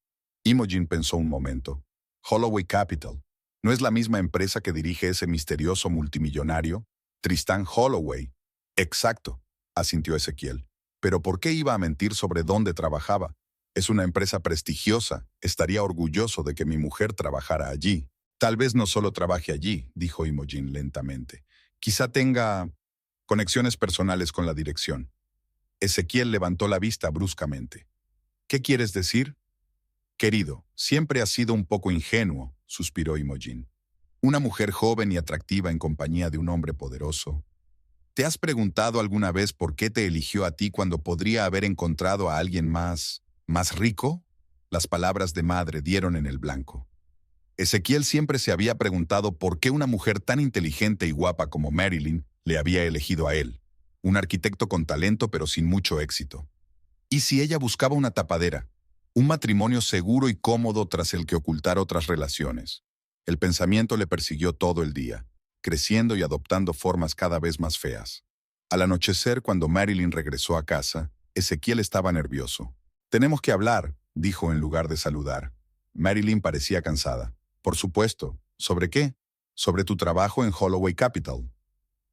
Imogen pensó un momento. Holloway Capital. ¿No es la misma empresa que dirige ese misterioso multimillonario? Tristan Holloway. Exacto, asintió Ezequiel. Pero ¿por qué iba a mentir sobre dónde trabajaba? Es una empresa prestigiosa. Estaría orgulloso de que mi mujer trabajara allí. Tal vez no solo trabaje allí, dijo Imogen lentamente. Quizá tenga conexiones personales con la dirección. Ezequiel levantó la vista bruscamente. ¿Qué quieres decir? Querido, siempre has sido un poco ingenuo, suspiró Imogen. Una mujer joven y atractiva en compañía de un hombre poderoso. ¿Te has preguntado alguna vez por qué te eligió a ti cuando podría haber encontrado a alguien más rico? Las palabras de madre dieron en el blanco. Ezequiel siempre se había preguntado por qué una mujer tan inteligente y guapa como Marilyn le había elegido a él, un arquitecto con talento pero sin mucho éxito. ¿Y si ella buscaba una tapadera? Un matrimonio seguro y cómodo tras el que ocultar otras relaciones. El pensamiento le persiguió todo el día, creciendo y adoptando formas cada vez más feas. Al anochecer, cuando Marilyn regresó a casa, Ezequiel estaba nervioso. «Tenemos que hablar», dijo en lugar de saludar. Marilyn parecía cansada. «Por supuesto. ¿Sobre qué?» «Sobre tu trabajo en Holloway Capital».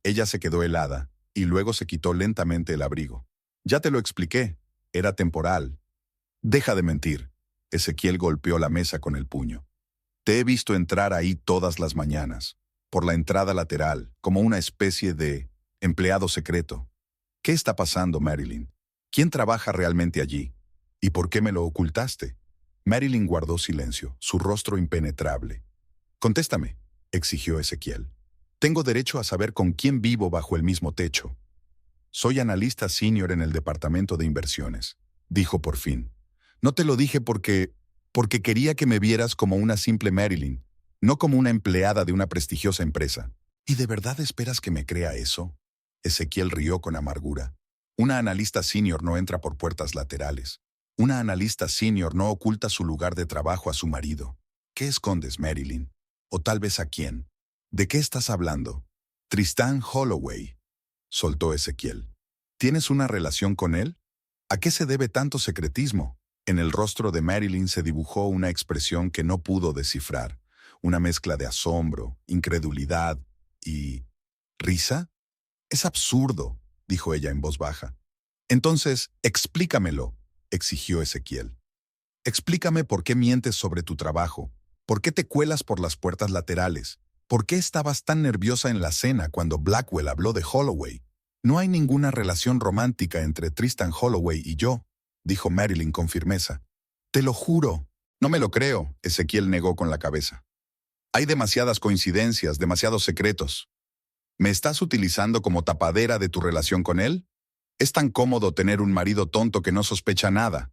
Ella se quedó helada, y luego se quitó lentamente el abrigo. «Ya te lo expliqué. Era temporal». «Deja de mentir». Ezequiel golpeó la mesa con el puño. «Te he visto entrar ahí todas las mañanas, por la entrada lateral, como una especie de empleado secreto. ¿Qué está pasando, Marilyn? ¿Quién trabaja realmente allí? ¿Y por qué me lo ocultaste?» Marilyn guardó silencio, su rostro impenetrable. «Contéstame», exigió Ezequiel. «Tengo derecho a saber con quién vivo bajo el mismo techo». «Soy analista senior en el departamento de inversiones», dijo por fin. «No te lo dije porque quería que me vieras como una simple Marilyn, no como una empleada de una prestigiosa empresa». «¿Y de verdad esperas que me crea eso?» Ezequiel rió con amargura. «Una analista senior no entra por puertas laterales. Una analista senior no oculta su lugar de trabajo a su marido. ¿Qué escondes, Marilyn? ¿O tal vez a quién? ¿De qué estás hablando?» «Tristan Holloway», soltó Ezequiel. «¿Tienes una relación con él? ¿A qué se debe tanto secretismo?» En el rostro de Marilyn se dibujó una expresión que no pudo descifrar, una mezcla de asombro, incredulidad y ¿risa? «Es absurdo», dijo ella en voz baja. «Entonces, explícamelo», exigió Ezequiel. «Explícame por qué mientes sobre tu trabajo, por qué te cuelas por las puertas laterales, por qué estabas tan nerviosa en la cena cuando Blackwell habló de Holloway. No hay ninguna relación romántica entre Tristan Holloway y yo», dijo Marilyn con firmeza. «Te lo juro». «No me lo creo», Ezequiel negó con la cabeza. «Hay demasiadas coincidencias, demasiados secretos. ¿Me estás utilizando como tapadera de tu relación con él? Es tan cómodo tener un marido tonto que no sospecha nada».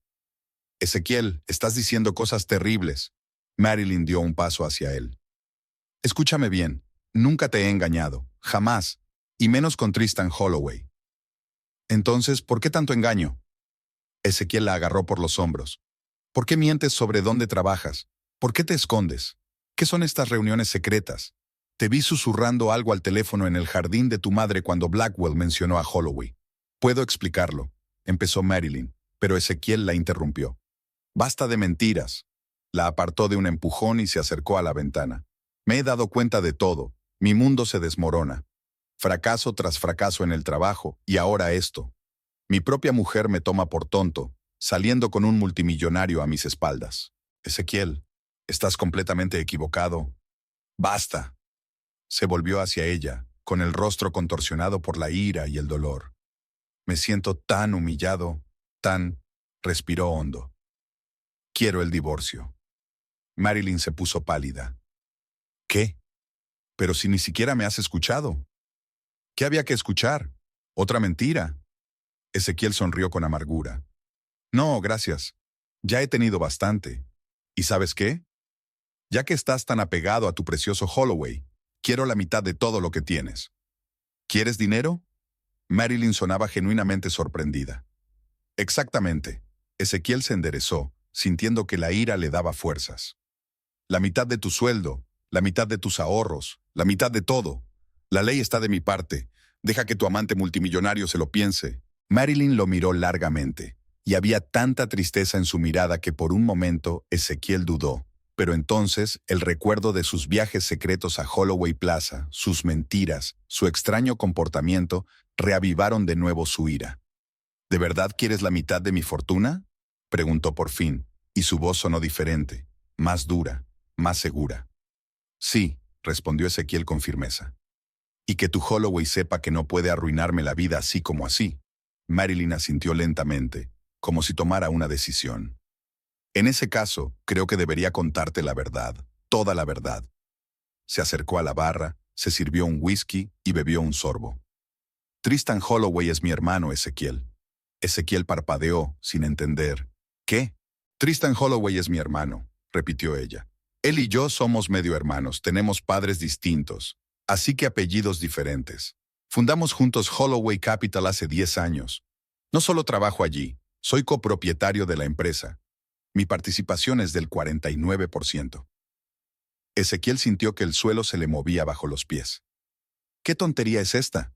«Ezequiel, estás diciendo cosas terribles». Marilyn dio un paso hacia él. «Escúchame bien, nunca te he engañado, jamás, y menos con Tristan Holloway». «Entonces, ¿por qué tanto engaño?» Ezequiel la agarró por los hombros. «¿Por qué mientes sobre dónde trabajas? ¿Por qué te escondes? ¿Qué son estas reuniones secretas? Te vi susurrando algo al teléfono en el jardín de tu madre cuando Blackwell mencionó a Holloway». «Puedo explicarlo», empezó Marilyn, pero Ezequiel la interrumpió. «Basta de mentiras». La apartó de un empujón y se acercó a la ventana. «Me he dado cuenta de todo. Mi mundo se desmorona. Fracaso tras fracaso en el trabajo, y ahora esto. Mi propia mujer me toma por tonto, saliendo con un multimillonario a mis espaldas». «Ezequiel, estás completamente equivocado». «Basta». Se volvió hacia ella, con el rostro contorsionado por la ira y el dolor. «Me siento tan humillado, respiró hondo. «Quiero el divorcio». Marilyn se puso pálida. «¿Qué? Pero si ni siquiera me has escuchado». «¿Qué había que escuchar? ¿Otra mentira?» Ezequiel sonrió con amargura. «No, gracias. Ya he tenido bastante. ¿Y sabes qué? Ya que estás tan apegado a tu precioso Holloway, quiero la mitad de todo lo que tienes». «¿Quieres dinero?» Marilyn sonaba genuinamente sorprendida. «Exactamente». Ezequiel se enderezó, sintiendo que la ira le daba fuerzas. «La mitad de tu sueldo, la mitad de tus ahorros, la mitad de todo. La ley está de mi parte. Deja que tu amante multimillonario se lo piense». Marilyn lo miró largamente, y había tanta tristeza en su mirada que por un momento Ezequiel dudó. Pero entonces el recuerdo de sus viajes secretos a Holloway Plaza, sus mentiras, su extraño comportamiento, reavivaron de nuevo su ira. «¿De verdad quieres la mitad de mi fortuna?», preguntó por fin, y su voz sonó diferente, más dura, más segura. «Sí», respondió Ezequiel con firmeza. «Y que tu Holloway sepa que no puede arruinarme la vida así como así». Marilyn asintió lentamente, como si tomara una decisión. En ese caso, creo que debería contarte la verdad, toda la verdad. Se acercó a la barra, se sirvió un whisky y bebió un sorbo. Tristan Holloway es mi hermano, Ezequiel. Ezequiel parpadeó, sin entender. ¿Qué? Tristan Holloway es mi hermano, repitió ella. Él y yo somos medio hermanos, tenemos padres distintos, así que apellidos diferentes. Fundamos juntos Holloway Capital hace 10 años. No solo trabajo allí, soy copropietario de la empresa. Mi participación es del 49%. Ezequiel sintió que el suelo se le movía bajo los pies. ¿Qué tontería es esta?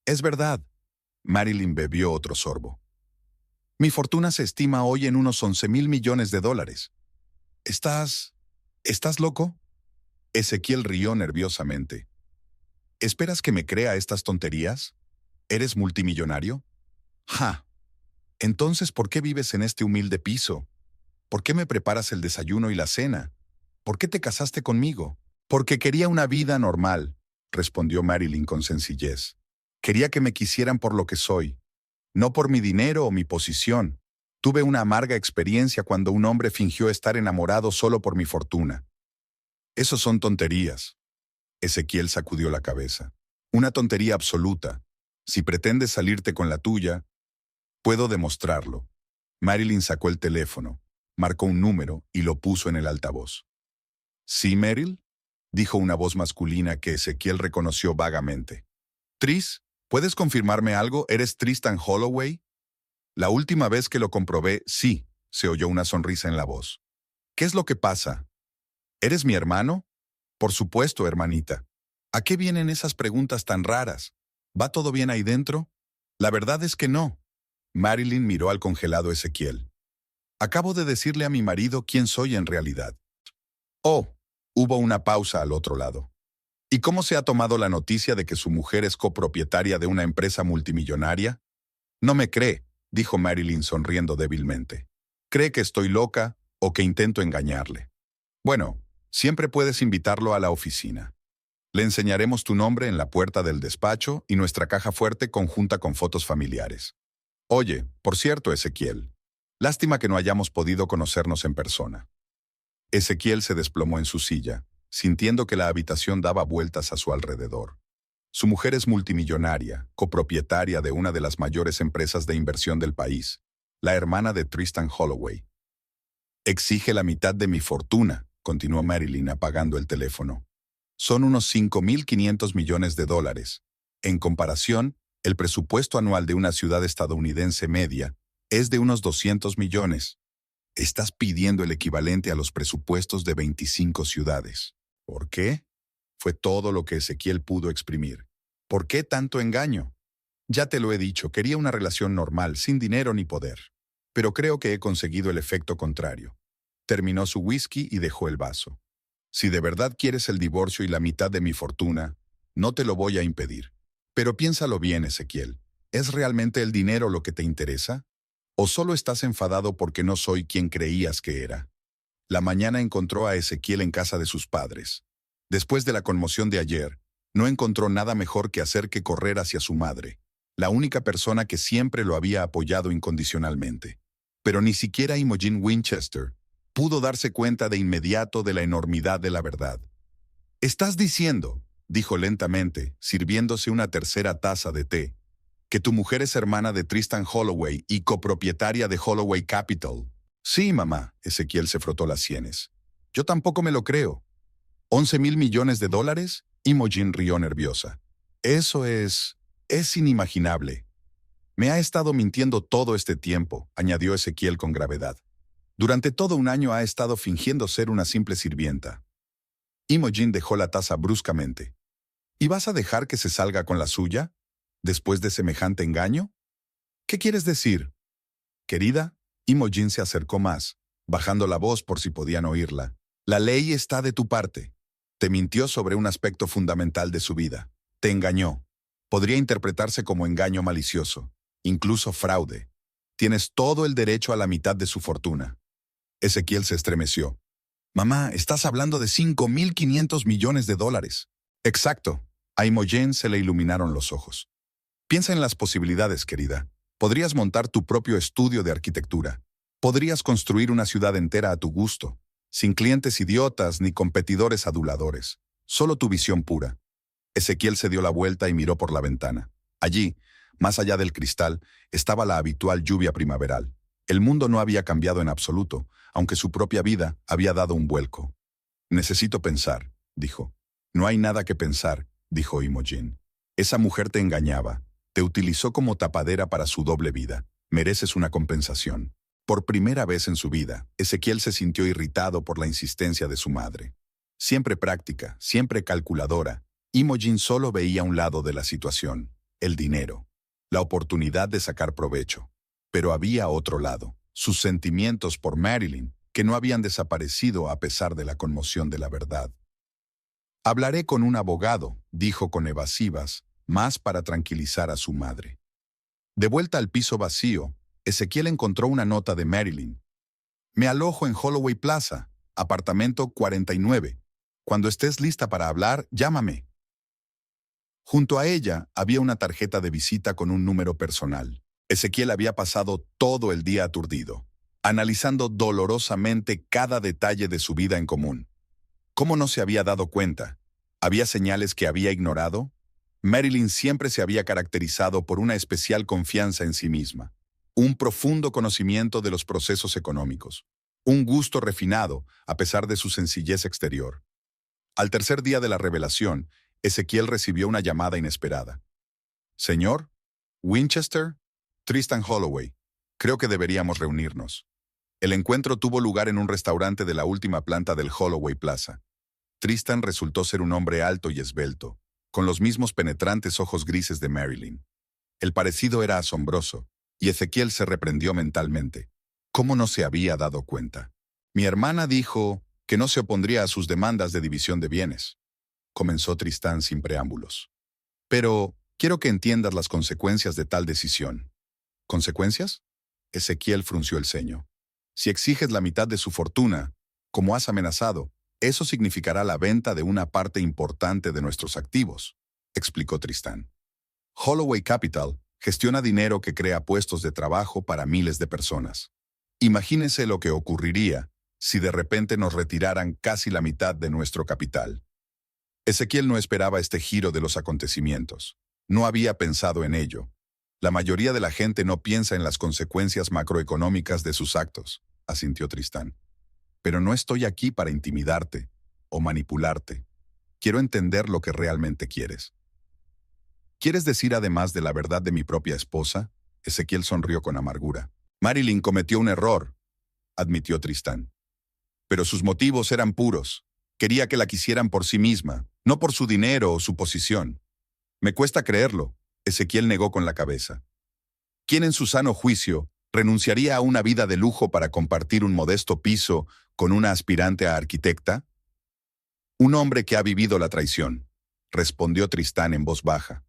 Es verdad. Marilyn bebió otro sorbo. Mi fortuna se estima hoy en unos 11,000 millones de dólares. ¿Estás loco? Ezequiel rió nerviosamente. ¿Esperas que me crea estas tonterías? ¿Eres multimillonario? ¡Ja! Entonces, ¿por qué vives en este humilde piso? ¿Por qué me preparas el desayuno y la cena? ¿Por qué te casaste conmigo? Porque quería una vida normal, respondió Marilyn con sencillez. Quería que me quisieran por lo que soy, no por mi dinero o mi posición. Tuve una amarga experiencia cuando un hombre fingió estar enamorado solo por mi fortuna. Esos son tonterías. Ezequiel sacudió la cabeza. Una tontería absoluta. Si pretendes salirte con la tuya, puedo demostrarlo. Marilyn sacó el teléfono, marcó un número y lo puso en el altavoz. ¿Sí, Meryl?, dijo una voz masculina que Ezequiel reconoció vagamente. Tris, ¿puedes confirmarme algo? ¿Eres Tristan Holloway? La última vez que lo comprobé, sí, se oyó una sonrisa en la voz. ¿Qué es lo que pasa? ¿Eres mi hermano? Por supuesto, hermanita. ¿A qué vienen esas preguntas tan raras? ¿Va todo bien ahí dentro? La verdad es que no. Marilyn miró al congelado Ezequiel. Acabo de decirle a mi marido quién soy en realidad. Oh, hubo una pausa al otro lado. ¿Y cómo se ha tomado la noticia de que su mujer es copropietaria de una empresa multimillonaria? No me cree, dijo Marilyn sonriendo débilmente. ¿Cree que estoy loca o que intento engañarle? Bueno, siempre puedes invitarlo a la oficina. Le enseñaremos tu nombre en la puerta del despacho y nuestra caja fuerte conjunta con fotos familiares. Oye, por cierto, Ezequiel, lástima que no hayamos podido conocernos en persona. Ezequiel se desplomó en su silla, sintiendo que la habitación daba vueltas a su alrededor. Su mujer es multimillonaria, copropietaria de una de las mayores empresas de inversión del país, la hermana de Tristan Holloway. Exige la mitad de mi fortuna, continuó Marilyn apagando el teléfono. Son unos 5,500 millones de dólares. En comparación, el presupuesto anual de una ciudad estadounidense media es de unos 200 millones. Estás pidiendo el equivalente a los presupuestos de 25 ciudades. ¿Por qué? Fue todo lo que Ezequiel pudo exprimir. ¿Por qué tanto engaño? Ya te lo he dicho, quería una relación normal, sin dinero ni poder. Pero creo que he conseguido el efecto contrario. Terminó su whisky y dejó el vaso. Si de verdad quieres el divorcio y la mitad de mi fortuna, no te lo voy a impedir. Pero piénsalo bien, Ezequiel. ¿Es realmente el dinero lo que te interesa? ¿O solo estás enfadado porque no soy quien creías que era? La mañana encontró a Ezequiel en casa de sus padres. Después de la conmoción de ayer, no encontró nada mejor que hacer que correr hacia su madre, la única persona que siempre lo había apoyado incondicionalmente. Pero ni siquiera Imogen Winchester pudo darse cuenta de inmediato de la enormidad de la verdad. «Estás diciendo», dijo lentamente, sirviéndose una tercera taza de té, «que tu mujer es hermana de Tristan Holloway y copropietaria de Holloway Capital». «Sí, mamá», Ezequiel se frotó las sienes. «Yo tampoco me lo creo». ¿11,000 millones de dólares? Imogen rió nerviosa. Eso es inimaginable. Me ha estado mintiendo todo este tiempo, añadió Ezequiel con gravedad. Durante todo un año ha estado fingiendo ser una simple sirvienta. Imogen dejó la taza bruscamente. ¿Y vas a dejar que se salga con la suya? ¿Después de semejante engaño? ¿Qué quieres decir? Querida, Imogen se acercó más, bajando la voz por si podían oírla. La ley está de tu parte. Te mintió sobre un aspecto fundamental de su vida. Te engañó. Podría interpretarse como engaño malicioso, incluso fraude. Tienes todo el derecho a la mitad de su fortuna. Ezequiel se estremeció. Mamá, estás hablando de 5,500 millones de dólares. Exacto. A Imogen se le iluminaron los ojos. Piensa en las posibilidades, querida. Podrías montar tu propio estudio de arquitectura. Podrías construir una ciudad entera a tu gusto, sin clientes idiotas ni competidores aduladores, solo tu visión pura. Ezequiel se dio la vuelta y miró por la ventana. Allí, más allá del cristal, estaba la habitual lluvia primaveral. El mundo no había cambiado en absoluto, aunque su propia vida había dado un vuelco. Necesito pensar, dijo. No hay nada que pensar, dijo Imogen. Esa mujer te engañaba, te utilizó como tapadera para su doble vida. Mereces una compensación. Por primera vez en su vida, Ezequiel se sintió irritado por la insistencia de su madre. Siempre práctica, siempre calculadora, Imogen solo veía un lado de la situación, el dinero, la oportunidad de sacar provecho. Pero había otro lado, sus sentimientos por Marilyn, que no habían desaparecido a pesar de la conmoción de la verdad. Hablaré con un abogado, dijo con evasivas, más para tranquilizar a su madre. De vuelta al piso vacío, Ezequiel encontró una nota de Marilyn. Me alojo en Holloway Plaza, apartamento 49. Cuando estés lista para hablar, llámame. Junto a ella había una tarjeta de visita con un número personal. Ezequiel había pasado todo el día aturdido, analizando dolorosamente cada detalle de su vida en común. ¿Cómo no se había dado cuenta? ¿Había señales que había ignorado? Marilyn siempre se había caracterizado por una especial confianza en sí misma, un profundo conocimiento de los procesos económicos, un gusto refinado a pesar de su sencillez exterior. Al tercer día de la revelación, Ezequiel recibió una llamada inesperada. Señor, Winchester, Tristan Holloway, creo que deberíamos reunirnos. El encuentro tuvo lugar en un restaurante de la última planta del Holloway Plaza. Tristan resultó ser un hombre alto y esbelto, con los mismos penetrantes ojos grises de Marilyn. El parecido era asombroso, y Ezequiel se reprendió mentalmente. ¿Cómo no se había dado cuenta? Mi hermana dijo que no se opondría a sus demandas de división de bienes. Comenzó Tristán sin preámbulos. Pero quiero que entiendas las consecuencias de tal decisión. ¿Consecuencias? Ezequiel frunció el ceño. Si exiges la mitad de su fortuna, como has amenazado, eso significará la venta de una parte importante de nuestros activos, explicó Tristán. Holloway Capital gestiona dinero que crea puestos de trabajo para miles de personas. Imagínese lo que ocurriría si de repente nos retiraran casi la mitad de nuestro capital. Ezequiel no esperaba este giro de los acontecimientos. No había pensado en ello. La mayoría de la gente no piensa en las consecuencias macroeconómicas de sus actos, asintió Tristán. Pero no estoy aquí para intimidarte o manipularte. Quiero entender lo que realmente quieres. ¿Quieres decir además de la verdad de mi propia esposa? Ezequiel sonrió con amargura. Marilyn cometió un error, admitió Tristán. Pero sus motivos eran puros. Quería que la quisieran por sí misma, no por su dinero o su posición. Me cuesta creerlo, Ezequiel negó con la cabeza. ¿Quién en su sano juicio renunciaría a una vida de lujo para compartir un modesto piso con una aspirante a arquitecta? Un hombre que ha vivido la traición, respondió Tristán en voz baja.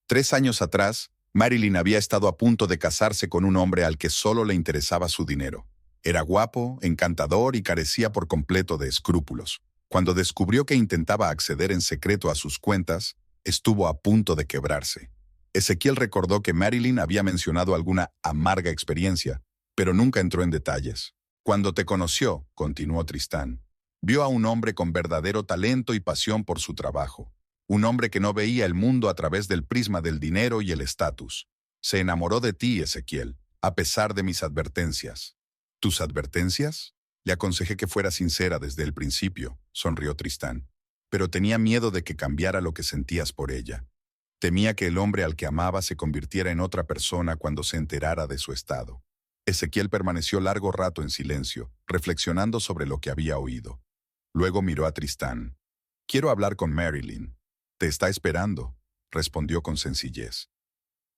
3 años atrás, Marilyn había estado a punto de casarse con un hombre al que solo le interesaba su dinero. Era guapo, encantador y carecía por completo de escrúpulos. Cuando descubrió que intentaba acceder en secreto a sus cuentas, estuvo a punto de quebrarse. Ezequiel recordó que Marilyn había mencionado alguna amarga experiencia, pero nunca entró en detalles. Cuando te conoció, continuó Tristán, vio a un hombre con verdadero talento y pasión por su trabajo. Un hombre que no veía el mundo a través del prisma del dinero y el estatus. Se enamoró de ti, Ezequiel, a pesar de mis advertencias. ¿Tus advertencias? Le aconsejé que fuera sincera desde el principio, sonrió Tristán. Pero tenía miedo de que cambiara lo que sentías por ella. Temía que el hombre al que amaba se convirtiera en otra persona cuando se enterara de su estado. Ezequiel permaneció largo rato en silencio, reflexionando sobre lo que había oído. Luego miró a Tristán. Quiero hablar con Marilyn. Te está esperando, respondió con sencillez.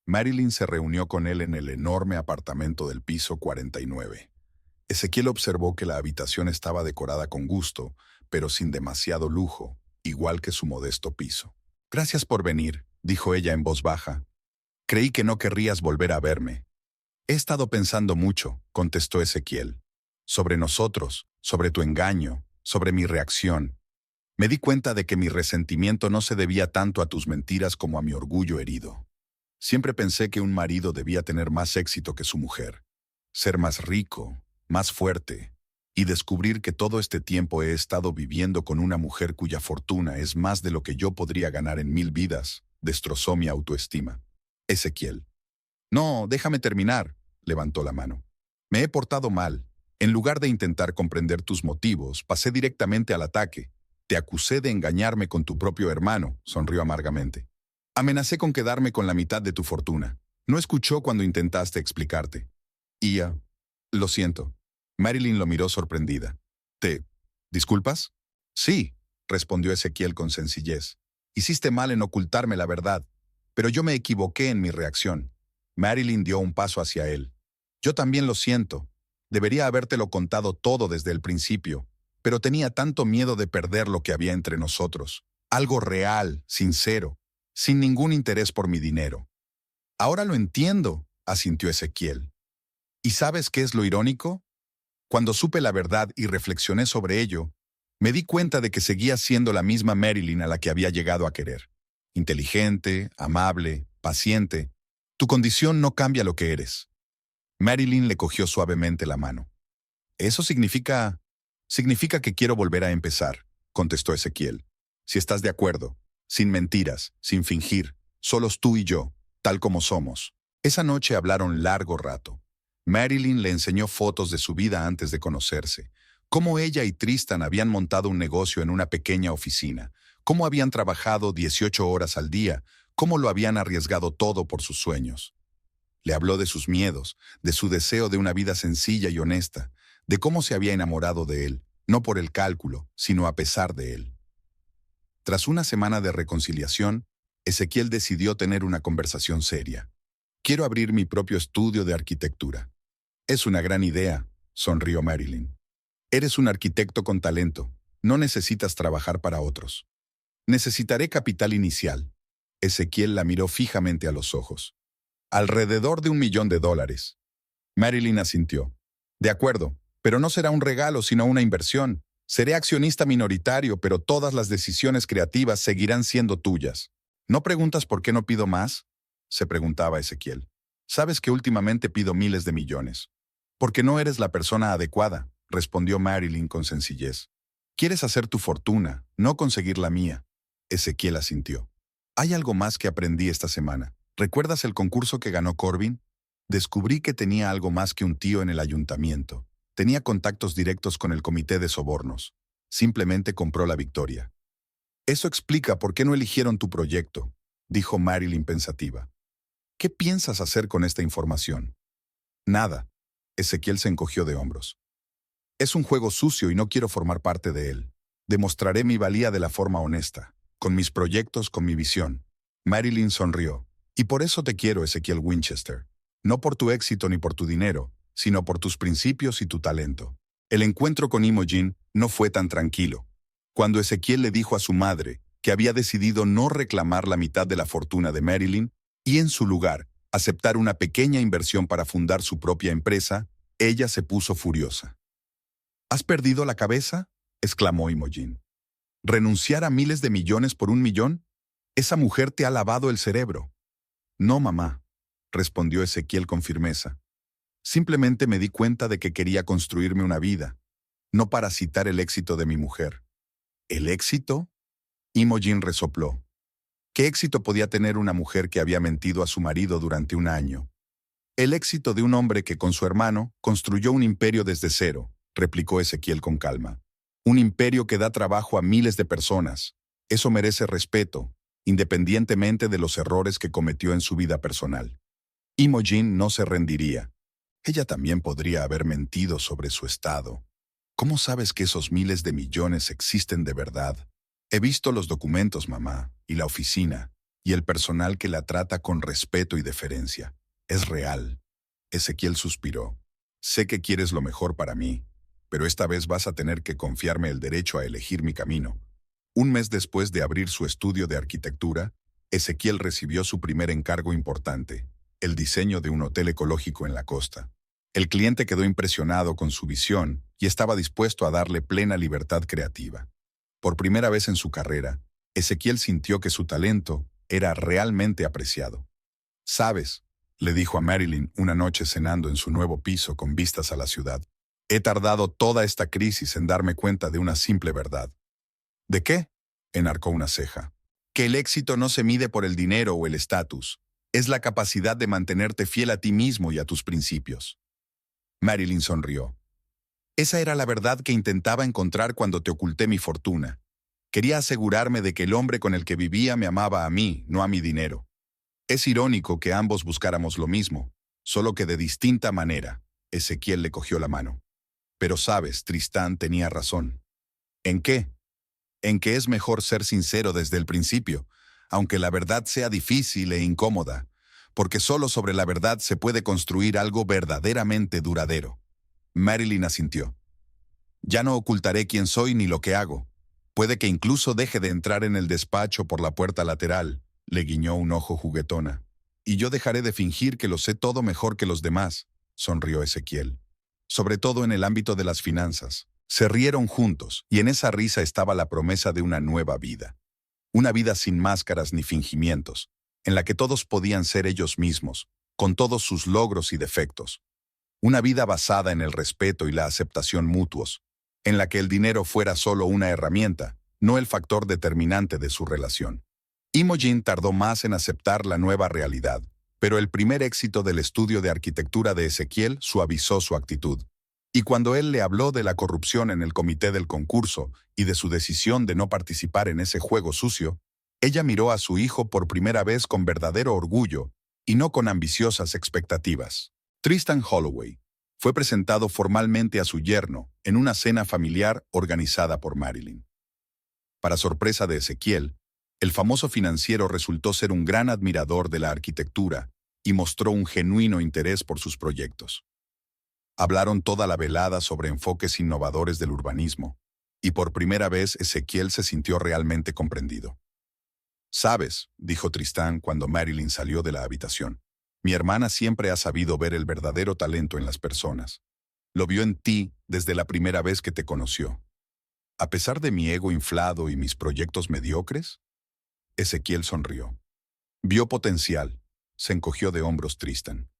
Marilyn se reunió con él en el enorme apartamento del piso 49. Ezequiel observó que la habitación estaba decorada con gusto, pero sin demasiado lujo, igual que su modesto piso. Gracias por venir, dijo ella en voz baja. Creí que no querrías volver a verme. He estado pensando mucho, contestó Ezequiel. Sobre nosotros, sobre tu engaño, sobre mi reacción. Me di cuenta de que mi resentimiento no se debía tanto a tus mentiras como a mi orgullo herido. Siempre pensé que un marido debía tener más éxito que su mujer. ser más rico, más fuerte, y descubrir que todo este tiempo he estado viviendo con una mujer cuya fortuna es más de lo que yo podría ganar en 1000 vidas, destrozó mi autoestima. Ezequiel. No, déjame terminar, levantó la mano. Me he portado mal. En lugar de intentar comprender tus motivos, pasé directamente al ataque. Te acusé de engañarme con tu propio hermano, sonrió amargamente. Amenacé con quedarme con la mitad de tu fortuna. No escuchó cuando intentaste explicarte. Ia, lo siento. Marilyn lo miró sorprendida. ¿Te disculpas? Sí, respondió Ezequiel con sencillez. Hiciste mal en ocultarme la verdad, pero yo me equivoqué en mi reacción. Marilyn dio un paso hacia él. Yo también lo siento. Debería habértelo contado todo desde el principio, pero tenía tanto miedo de perder lo que había entre nosotros. Algo real, sincero, sin ningún interés por mi dinero. Ahora lo entiendo, asintió Ezequiel. ¿Y sabes qué es lo irónico? Cuando supe la verdad y reflexioné sobre ello, me di cuenta de que seguía siendo la misma Marilyn a la que había llegado a querer. Inteligente, amable, paciente. Tu condición no cambia lo que eres. Marilyn le cogió suavemente la mano. Eso significa que quiero volver a empezar, contestó Ezequiel. Si estás de acuerdo, sin mentiras, sin fingir, solos tú y yo, tal como somos. Esa noche hablaron largo rato. Marilyn le enseñó fotos de su vida antes de conocerse, cómo ella y Tristan habían montado un negocio en una pequeña oficina, cómo habían trabajado 18 horas al día, cómo lo habían arriesgado todo por sus sueños. Le habló de sus miedos, de su deseo de una vida sencilla y honesta, de cómo se había enamorado de él, no por el cálculo, sino a pesar de él. Tras una semana de reconciliación, Ezequiel decidió tener una conversación seria. Quiero abrir mi propio estudio de arquitectura. Es una gran idea, sonrió Marilyn. Eres un arquitecto con talento. No necesitas trabajar para otros. Necesitaré capital inicial. Ezequiel la miró fijamente a los ojos. Alrededor de $1.000.000. Marilyn asintió. De acuerdo, pero no será un regalo sino una inversión. Seré accionista minoritario, pero todas las decisiones creativas seguirán siendo tuyas. ¿No preguntas por qué no pido más? Se preguntaba Ezequiel. Sabes que últimamente pido miles de millones. Porque no eres la persona adecuada, respondió Marilyn con sencillez. Quieres hacer tu fortuna, no conseguir la mía. Ezequiel asintió. Hay algo más que aprendí esta semana. ¿Recuerdas el concurso que ganó Corbin? Descubrí que tenía algo más que un tío en el ayuntamiento. Tenía contactos directos con el comité de sobornos. Simplemente compró la victoria. Eso explica por qué no eligieron tu proyecto, dijo Marilyn pensativa. ¿Qué piensas hacer con esta información? Nada. Ezequiel se encogió de hombros. Es un juego sucio y no quiero formar parte de él. Demostraré mi valía de la forma honesta, con mis proyectos, con mi visión. Marilyn sonrió. Y por eso te quiero, Ezequiel Winchester. No por tu éxito ni por tu dinero, sino por tus principios y tu talento. El encuentro con Imogen no fue tan tranquilo. Cuando Ezequiel le dijo a su madre que había decidido no reclamar la mitad de la fortuna de Marilyn y en su lugar aceptar una pequeña inversión para fundar su propia empresa, ella se puso furiosa. ¿Has perdido la cabeza?, exclamó Imogen. ¿Renunciar a miles de millones por $1 millón? Esa mujer te ha lavado el cerebro. No, mamá, respondió Ezequiel con firmeza. Simplemente me di cuenta de que quería construirme una vida, no parasitar el éxito de mi mujer. ¿El éxito? Imogen resopló. ¿Qué éxito podía tener una mujer que había mentido a su marido durante 1 año? El éxito de un hombre que con su hermano construyó un imperio desde cero, replicó Ezequiel con calma. Un imperio que da trabajo a miles de personas. Eso merece respeto, independientemente de los errores que cometió en su vida personal. Imogen no se rendiría. Ella también podría haber mentido sobre su estado. ¿Cómo sabes que esos miles de millones existen de verdad? He visto los documentos, mamá, y la oficina, y el personal que la trata con respeto y deferencia. Es real. Ezequiel suspiró. Sé que quieres lo mejor para mí, pero esta vez vas a tener que confiarme el derecho a elegir mi camino. 1 mes después de abrir su estudio de arquitectura, Ezequiel recibió su primer encargo importante, el diseño de un hotel ecológico en la costa. El cliente quedó impresionado con su visión y estaba dispuesto a darle plena libertad creativa. Por primera vez en su carrera, Ezequiel sintió que su talento era realmente apreciado. ¿Sabes? le dijo a Marilyn una noche cenando en su nuevo piso con vistas a la ciudad. He tardado toda esta crisis en darme cuenta de una simple verdad. ¿De qué? Enarcó una ceja. Que el éxito no se mide por el dinero o el estatus. Es la capacidad de mantenerte fiel a ti mismo y a tus principios. Marilyn sonrió. Esa era la verdad que intentaba encontrar cuando te oculté mi fortuna. Quería asegurarme de que el hombre con el que vivía me amaba a mí, no a mi dinero. Es irónico que ambos buscáramos lo mismo, solo que de distinta manera. Ezequiel le cogió la mano. Pero sabes, Tristán tenía razón. ¿En qué? En que es mejor ser sincero desde el principio, aunque la verdad sea difícil e incómoda, porque solo sobre la verdad se puede construir algo verdaderamente duradero. Marilyn asintió. Ya no ocultaré quién soy ni lo que hago. Puede que incluso deje de entrar en el despacho por la puerta lateral, le guiñó un ojo juguetona. Y yo dejaré de fingir que lo sé todo mejor que los demás, sonrió Ezequiel. Sobre todo en el ámbito de las finanzas. Se rieron juntos, y en esa risa estaba la promesa de una nueva vida. Una vida sin máscaras ni fingimientos, en la que todos podían ser ellos mismos, con todos sus logros y defectos. Una vida basada en el respeto y la aceptación mutuos, en la que el dinero fuera solo una herramienta, no el factor determinante de su relación. Imogen tardó más en aceptar la nueva realidad, pero el primer éxito del estudio de arquitectura de Ezequiel suavizó su actitud. Y cuando él le habló de la corrupción en el comité del concurso y de su decisión de no participar en ese juego sucio, ella miró a su hijo por primera vez con verdadero orgullo y no con ambiciosas expectativas. Tristan Holloway fue presentado formalmente a su yerno en una cena familiar organizada por Marilyn. Para sorpresa de Ezequiel, el famoso financiero resultó ser un gran admirador de la arquitectura y mostró un genuino interés por sus proyectos. Hablaron toda la velada sobre enfoques innovadores del urbanismo, y por primera vez Ezequiel se sintió realmente comprendido. «Sabes», dijo Tristán cuando Marilyn salió de la habitación, «mi hermana siempre ha sabido ver el verdadero talento en las personas. Lo vio en ti desde la primera vez que te conoció. A pesar de mi ego inflado y mis proyectos mediocres». Ezequiel sonrió. Vio potencial. Se encogió de hombros Tristán.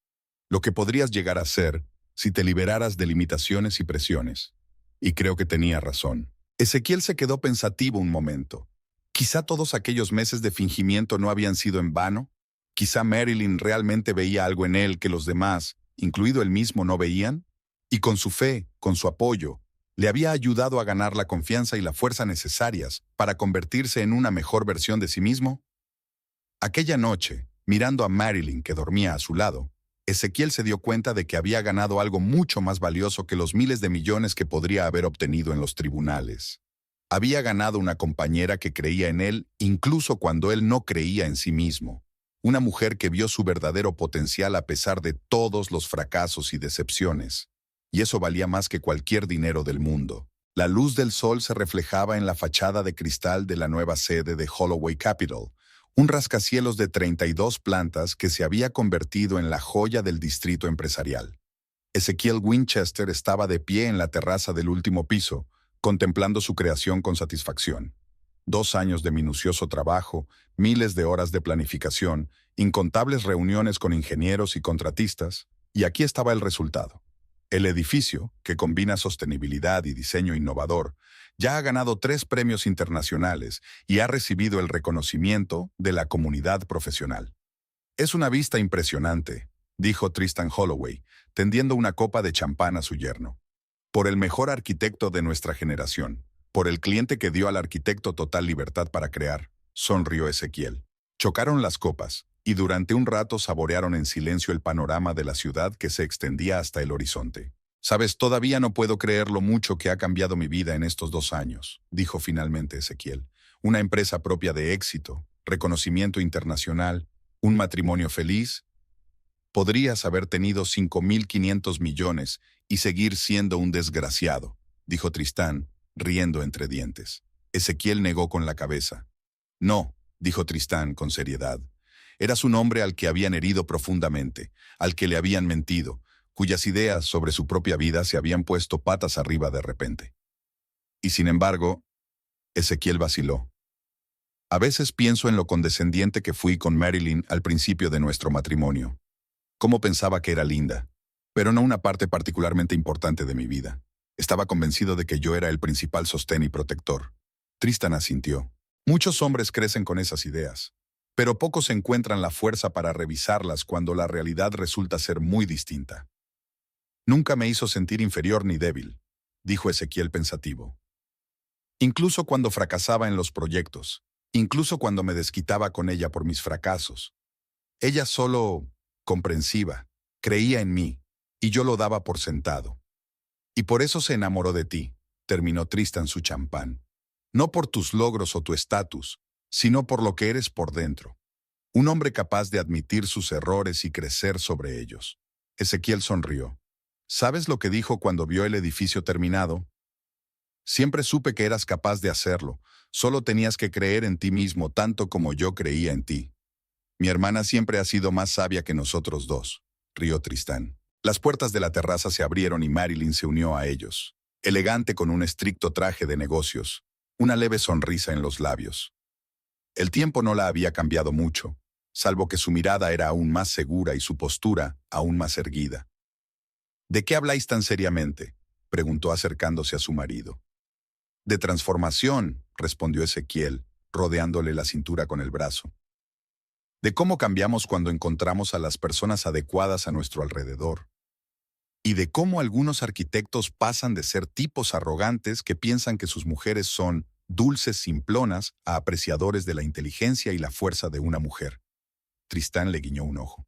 «Lo que podrías llegar a ser si te liberaras de limitaciones y presiones». Y creo que tenía razón. Ezequiel se quedó pensativo un momento. Quizá todos aquellos meses de fingimiento no habían sido en vano. Quizá Marilyn realmente veía algo en él que los demás, incluido él mismo, no veían. Y con su fe, con su apoyo, le había ayudado a ganar la confianza y la fuerza necesarias para convertirse en una mejor versión de sí mismo. Aquella noche, mirando a Marilyn que dormía a su lado, Ezequiel se dio cuenta de que había ganado algo mucho más valioso que los miles de millones que podría haber obtenido en los tribunales. Había ganado una compañera que creía en él incluso cuando él no creía en sí mismo. Una mujer que vio su verdadero potencial a pesar de todos los fracasos y decepciones. Y eso valía más que cualquier dinero del mundo. La luz del sol se reflejaba en la fachada de cristal de la nueva sede de Holloway Capital, un rascacielos de 32 plantas que se había convertido en la joya del distrito empresarial. Ezequiel Winchester estaba de pie en la terraza del último piso, contemplando su creación con satisfacción. 2 años de minucioso trabajo, miles de horas de planificación, incontables reuniones con ingenieros y contratistas, y aquí estaba el resultado. El edificio, que combina sostenibilidad y diseño innovador, ya ha ganado 3 premios internacionales y ha recibido el reconocimiento de la comunidad profesional. «Es una vista impresionante», dijo Tristan Holloway, tendiendo una copa de champán a su yerno. «Por el mejor arquitecto de nuestra generación, por el cliente que dio al arquitecto total libertad para crear», sonrió Ezequiel. Chocaron las copas, y durante un rato saborearon en silencio el panorama de la ciudad que se extendía hasta el horizonte. «Sabes, todavía no puedo creer lo mucho que ha cambiado mi vida en estos 2 años», dijo finalmente Ezequiel. «Una empresa propia de éxito, reconocimiento internacional, un matrimonio feliz. Podrías haber tenido 5.500 millones y seguir siendo un desgraciado», dijo Tristán, riendo entre dientes. Ezequiel negó con la cabeza. «No», dijo Tristán con seriedad. «Eras un hombre al que habían herido profundamente, al que le habían mentido, cuyas ideas sobre su propia vida se habían puesto patas arriba de repente. Y sin embargo», Ezequiel vaciló. «A veces pienso en lo condescendiente que fui con Marilyn al principio de nuestro matrimonio. cómo pensaba que era linda, pero no una parte particularmente importante de mi vida. Estaba convencido de que yo era el principal sostén y protector. Tristan asintió. Muchos hombres crecen con esas ideas, pero pocos encuentran la fuerza para revisarlas cuando la realidad resulta ser muy distinta. Nunca me hizo sentir inferior ni débil, dijo Ezequiel pensativo. Incluso cuando fracasaba en los proyectos, incluso cuando me desquitaba con ella por mis fracasos. Ella solo, comprensiva, creía en mí, y yo lo daba por sentado. Y por eso se enamoró de ti, terminó Tristan su champán. No por tus logros o tu estatus, sino por lo que eres por dentro. Un hombre capaz de admitir sus errores y crecer sobre ellos. Ezequiel sonrió. ¿Sabes lo que dijo cuando vio el edificio terminado? Siempre supe que eras capaz de hacerlo, solo tenías que creer en ti mismo tanto como yo creía en ti. Mi hermana siempre ha sido más sabia que nosotros dos, rió Tristán. Las puertas de la terraza se abrieron y Marilyn se unió a ellos, elegante con un estricto traje de negocios, una leve sonrisa en los labios. El tiempo no la había cambiado mucho, salvo que su mirada era aún más segura y su postura aún más erguida. ¿De qué habláis tan seriamente?, preguntó acercándose a su marido. De transformación, respondió Ezequiel, rodeándole la cintura con el brazo. De cómo cambiamos cuando encontramos a las personas adecuadas a nuestro alrededor. Y de cómo algunos arquitectos pasan de ser tipos arrogantes que piensan que sus mujeres son dulces simplonas a apreciadores de la inteligencia y la fuerza de una mujer. Tristán le guiñó un ojo.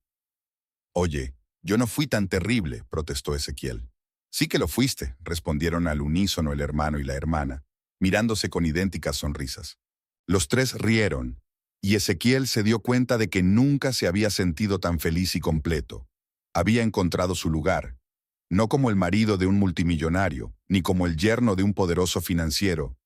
Oye, yo no fui tan terrible, protestó Ezequiel. Sí que lo fuiste, respondieron al unísono el hermano y la hermana, mirándose con idénticas sonrisas. Los tres rieron, y Ezequiel se dio cuenta de que nunca se había sentido tan feliz y completo. Había encontrado su lugar, no como el marido de un multimillonario, ni como el yerno de un poderoso financiero,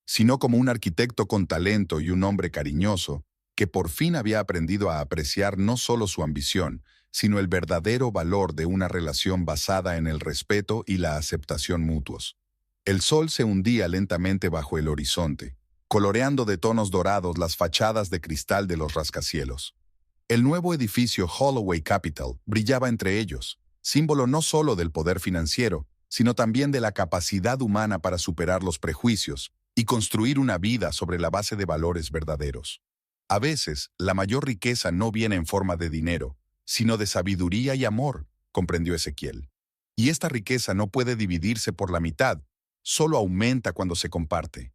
sino como un arquitecto con talento y un hombre cariñoso, que por fin había aprendido a apreciar no solo su ambición, sino el verdadero valor de una relación basada en el respeto y la aceptación mutuos. El sol se hundía lentamente bajo el horizonte, coloreando de tonos dorados las fachadas de cristal de los rascacielos. El nuevo edificio Holloway Capital brillaba entre ellos, símbolo no solo del poder financiero, sino también de la capacidad humana para superar los prejuicios y construir una vida sobre la base de valores verdaderos. A veces, la mayor riqueza no viene en forma de dinero, sino de sabiduría y amor, comprendió Ezequiel. Y esta riqueza no puede dividirse por la mitad, solo aumenta cuando se comparte.